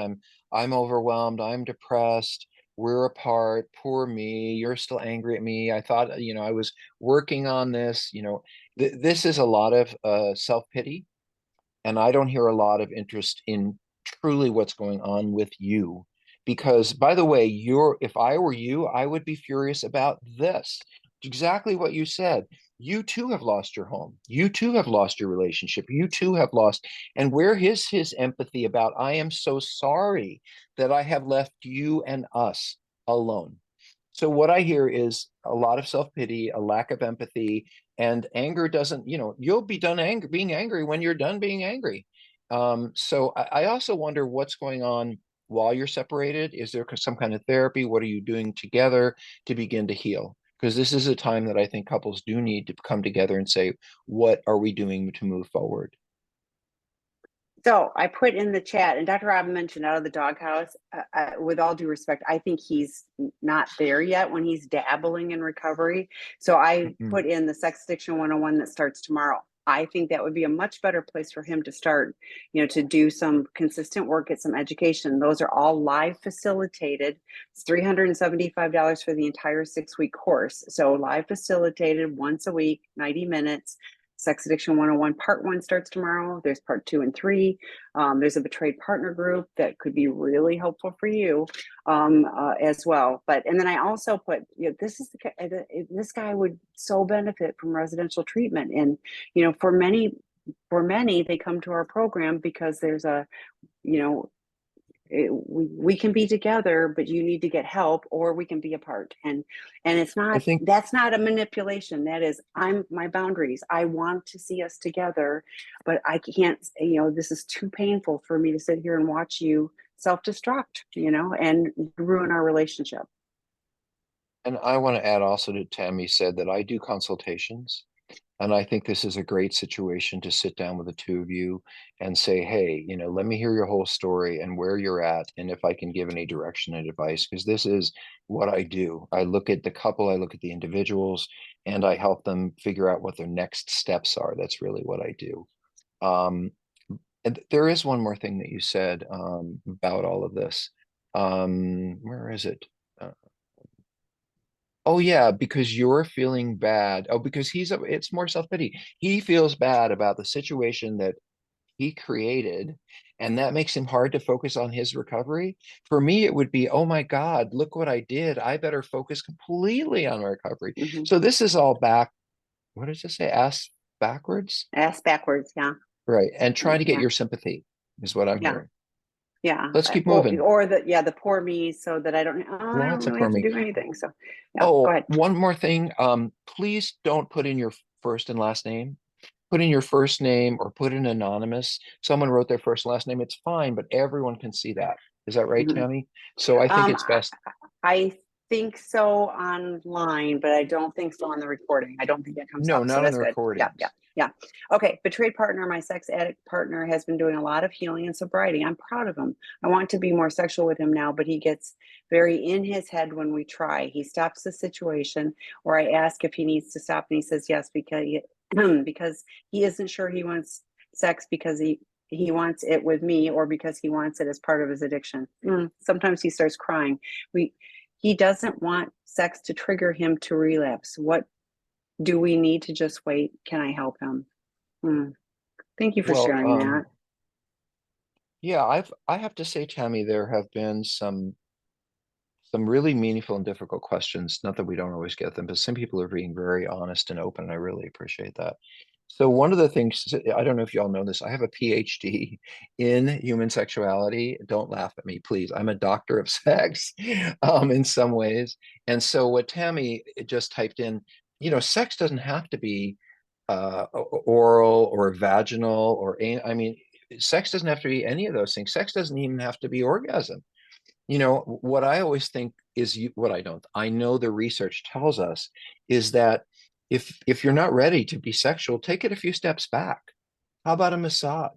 I'm overwhelmed, I'm depressed, we're apart, poor me, you're still angry at me. I thought, I was working on this, this is a lot of self-pity. And I don't hear a lot of interest in truly what's going on with you. Because, by the way, if I were you, I would be furious about this. exactly what you said. You too have lost your home. You too have lost your relationship. You too have lost. And where is his empathy about, I am so sorry that I have left you and us alone? So what I hear is a lot of self-pity, a lack of empathy, and anger doesn't, you'll be done being angry when you're done being angry. So I also wonder what's going on while you're separated. Is there some kind of therapy? What are you doing together to begin to heal? Because this is a time that I think couples do need to come together and say, what are we doing to move forward? So I put in the chat, and Dr. Rob mentioned out of the doghouse. With all due respect, I think he's not there yet when he's dabbling in recovery. So I Mm-mm. put in the Sex Addiction 101 that starts tomorrow. I think that would be a much better place for him to start, to do some consistent work, get some education. Those are all live facilitated. It's $375 for the entire 6-week course. So live facilitated once a week, 90 minutes. Sex Addiction 101 Part 1 starts tomorrow. There's Part 2 and 3. There's a betrayed partner group that could be really helpful for you as well. And then I also put, this guy would so benefit from residential treatment. And, for many, they come to our program because there's we can be together, but you need to get help, or we can be apart. And it's I not, think that's not a manipulation. That is, my boundaries. I want to see us together, but I can't, this is too painful for me to sit here and watch you self-destruct, and ruin our relationship. And I want to add also to Tammy said that I do consultations. And I think this is a great situation to sit down with the two of you and say, hey, let me hear your whole story and where you're at, and if I can give any direction and advice, because this is what I do. I look at the couple, I look at the individuals, and I help them figure out what their next steps are. That's really what I do. And there is one more thing that you said about all of this. Where is it? Uh, Oh yeah, because you're feeling bad. Oh, because it's more self-pity. He feels bad about the situation that he created, and that makes him hard to focus on his recovery. For me, it would be, oh my God, look what I did. I better focus completely on recovery. Mm-hmm. So this is all back, what does it say? Ass backwards? Ass backwards. Yeah. Right. And trying to get Yeah. your sympathy is what I'm Yeah. hearing. Yeah. Let's keep Or, moving. the poor me, so that I don't Lots of really have to me. do anything. So yeah, go Oh, ahead. one more thing. Please don't put in your first and last name. Put in your first name or put in anonymous. Someone wrote their first and last name. It's fine, but everyone can see that. Is that right, Mhm. Tammy? So I think Um, it's best. I think so online, but I don't think so on the recording. I don't think that comes No, up. So not on that's the good. Yeah, yeah, recordings. yeah. Okay. Betrayed partner, my sex addict partner has been doing a lot of healing and sobriety. I'm proud of him. I want to be more sexual with him now, but he gets very in his head when we try. He stops the situation, or I ask if he needs to stop, and he says yes, because he isn't sure he wants sex because he wants it with me, or because he wants it as part of his addiction. Sometimes he starts crying. He doesn't want sex to trigger him to relapse. What do we need to just wait? Can I help him? Thank you for Well, sharing that. yeah, I have to say, Tammy, there have been some really meaningful and difficult questions. Not that we don't always get them, but some people are being very honest and open. And I really appreciate that. So one of the things, I don't know if y'all know this, I have a PhD in human sexuality. Don't laugh at me, please. I'm a doctor of sex in some ways. And so what Tammy just typed in, sex doesn't have to be oral or vaginal I mean, sex doesn't have to be any of those things. Sex doesn't even have to be orgasm. What I always think is what I know the research tells us is that if you're not ready to be sexual, take it a few steps back. How about a massage?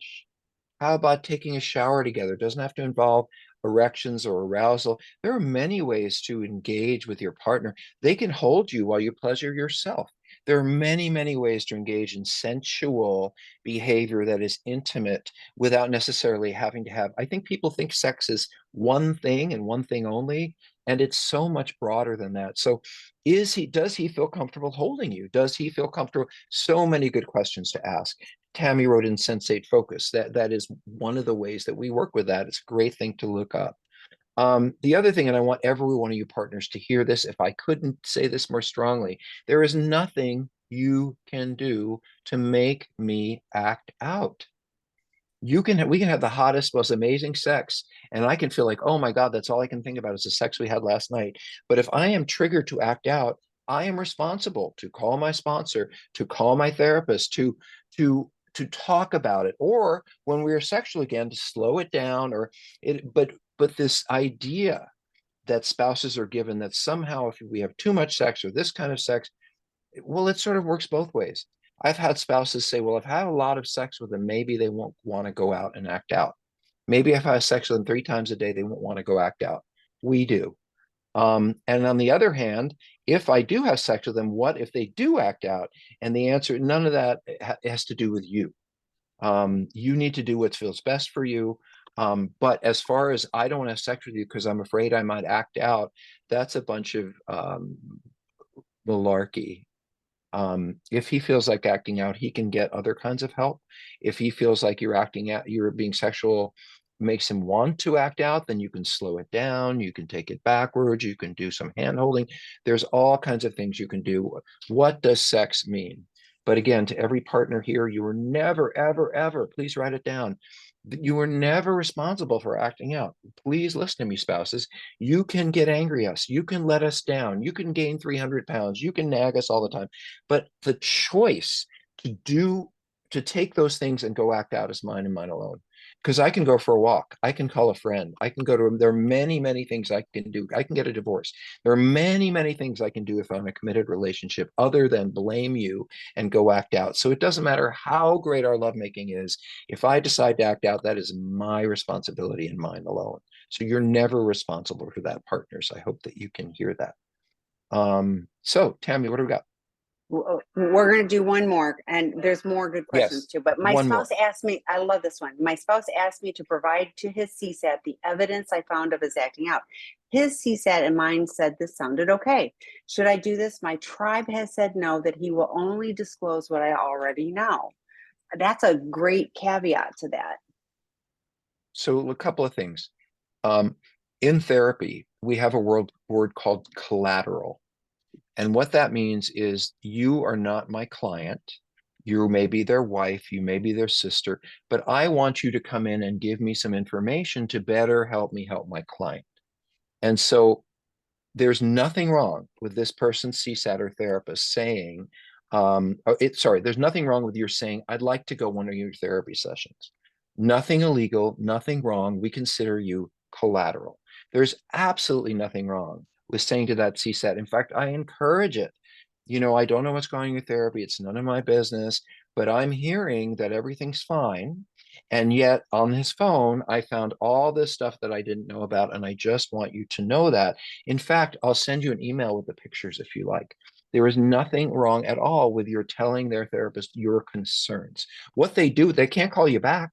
How about taking a shower together? It doesn't have to involve erections or arousal. There are many ways to engage with your partner. They can hold you while you pleasure yourself. There are many, many ways to engage in sensual behavior that is intimate without necessarily having to have. I think people think sex is one thing and one thing only, and it's so much broader than that. So, does he feel comfortable holding you? Does he feel comfortable? So many good questions to ask. Tammy wrote in Sensate Focus. That is one of the ways that we work with that. It's a great thing to look up. The other thing, and I want every one of you partners to hear this, if I couldn't say this more strongly, there is nothing you can do to make me act out. We can have the hottest, most amazing sex, and I can feel like, oh my God, that's all I can think about is the sex we had last night. But if I am triggered to act out, I am responsible to call my sponsor, to call my therapist, to talk about it, or when we are sexual again, to slow it down, or it. But this idea that spouses are given that somehow if we have too much sex or this kind of sex, well, it sort of works both ways. I've had spouses say, well, I've had a lot of sex with them. Maybe they won't want to go out and act out. Maybe if I have sex with them 3 times a day, they won't want to go act out. We do. And on the other hand, if I do have sex with them, what if they do act out? And the answer, none of that has to do with you. You need to do what feels best for you. But as far as I don't have sex with you because I'm afraid I might act out, that's a bunch of malarkey. If he feels like acting out, he can get other kinds of help. If he feels like you're being sexual, makes him want to act out, then you can slow it down. You can take it backwards. You can do some hand holding. There's all kinds of things you can do. What does sex mean? But again, to every partner here, you were never, ever, ever, please write it down. You were never responsible for acting out. Please listen to me, spouses. You can get angry at us. You can let us down. You can gain 300 pounds. You can nag us all the time. But the choice to take those things and go act out is mine and mine alone. Because I can go for a walk. I can call a friend. There are many, many things I can do. I can get a divorce. There are many, many things I can do if I'm in a committed relationship other than blame you and go act out. So it doesn't matter how great our lovemaking is. If I decide to act out, that is my responsibility and mine alone. So you're never responsible for that, partners. I hope that you can hear that. So Tammy, what do we got? We're going to do one more, and there's more good questions Yes, too. But my one spouse more. asked me, I love this one. My spouse asked me to provide to his CSAT the evidence I found of his acting out. His CSAT and mine said this sounded okay. Should I do this? My tribe has said no, that he will only disclose what I already know. That's a great caveat to that. So a couple of things. In therapy, we have a word called collateral. And what that means is you are not my client. You may be their wife, you may be their sister, but I want you to come in and give me some information to better help me help my client. And so there's nothing wrong with this person's CSAT or therapist saying, there's nothing wrong with your saying, I'd like to go one of your therapy sessions. Nothing illegal, nothing wrong. We consider you collateral. There's absolutely nothing wrong with saying to that CSAT. In fact, I encourage it. I don't know what's going on in your therapy. It's none of my business, but I'm hearing that everything's fine. And yet on his phone, I found all this stuff that I didn't know about. And I just want you to know that. In fact, I'll send you an email with the pictures if you like. There is nothing wrong at all with your telling their therapist your concerns. What they do, they can't call you back.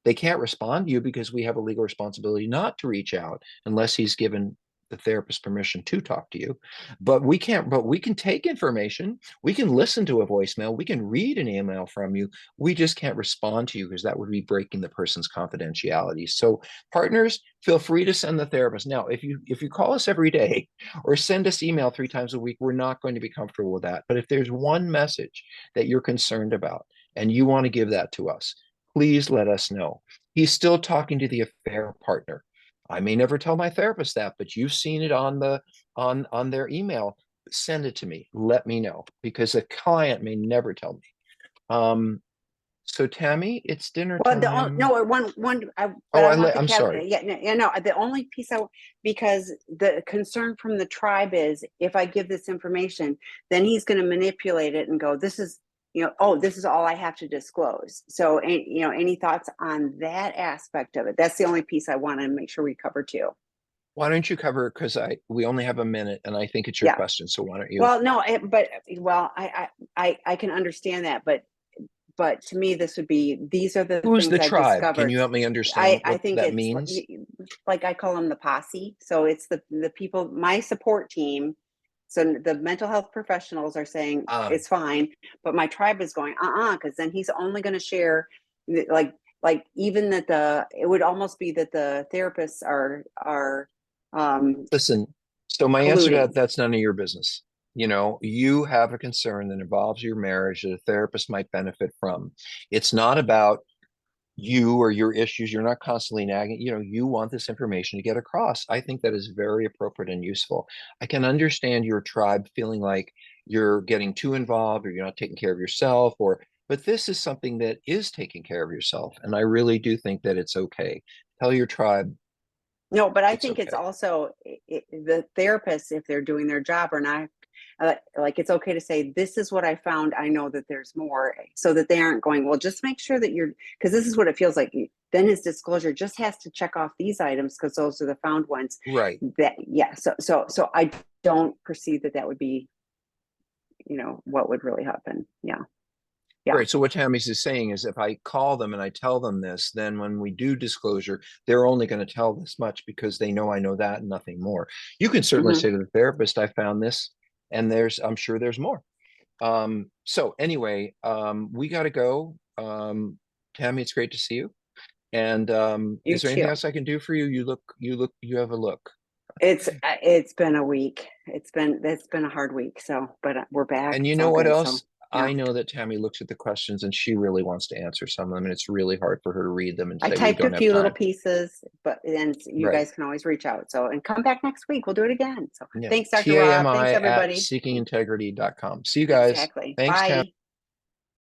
They can't respond to you because we have a legal responsibility not to reach out unless he's given the therapist permission to talk to you. But we can take information. We can listen to a voicemail. We can read an email from you. We just can't respond to you because that would be breaking the person's confidentiality. So partners, feel free to send the therapist. Now, if you call us every day or send us email 3 times a week, we're not going to be comfortable with that. But if there's one message that you're concerned about and you want to give that to us, please let us know. He's still talking to the affair partner. I may never tell my therapist that, but you've seen it on their email. Send it to me. Let me know because a client may never tell me. So Tammy, it's dinner Well, time. but I want I'm sorry. no, the only piece because the concern from the tribe is if I give this information, then he's going to manipulate it and go, this is, oh, this is all I have to disclose. So, any thoughts on that aspect of it? That's the only piece I want to make sure we cover too. Why don't you cover it? Because we only have a minute and I think it's your question. So why don't you? Well, no, I can understand that, but to me, this would be, these are the Who's things the I've tribe? discovered. Can you help me understand I what think that it's means? like I call them the posse. So it's the people, my support team. So the mental health professionals are saying it's fine, but my tribe is going, because then he's only going to share like even that it would almost be that the therapists are Listen, so my answer to colluding. that, that's none of your business. You know, you have a concern that involves your marriage that a therapist might benefit from. It's not about you or your issues. You're not constantly nagging. You know, you want this information to get across. I think that is very appropriate and useful. I can understand your tribe feeling like you're getting too involved or you're not taking care of yourself, or but this is something that is taking care of yourself. And I really do think that it's okay. Tell your tribe No, but I it's think it's okay. also the therapists, if they're doing their job or not, like it's okay to say, this is what I found. I know that there's more, so that they aren't going, well, just make sure that you're, because this is what it feels like. Then his disclosure just has to check off these items because those are the found ones. Right. That, yeah. So I don't perceive that that would be, what would really happen. Yeah. Yeah. Right. So what Tammy's is saying is if I call them and I tell them this, then when we do disclosure, they're only going to tell this much because they know I know that and nothing more. You can certainly Mhm. say to the therapist, I found this, and I'm sure there's more. So anyway, we got to go. Tammy, it's great to see you. And You is there anything too. else I can do for you? You have a look. It's been a week. It's been a hard week. So, but we're back. And you It's know all what good. So, else? yeah. I know that Tammy looks at the questions and she really wants to answer some of them, and it's really hard for her to read them and I say, we typed a don't have few little time. pieces, but then you Right. guys can always reach out. So, and come back next week. We'll do it again. So, Yeah. thanks, Dr. Rob. Thanks, TAMI at everybody. seekingintegrity.com. See you guys. Exactly. Thanks, Tammy. Bye.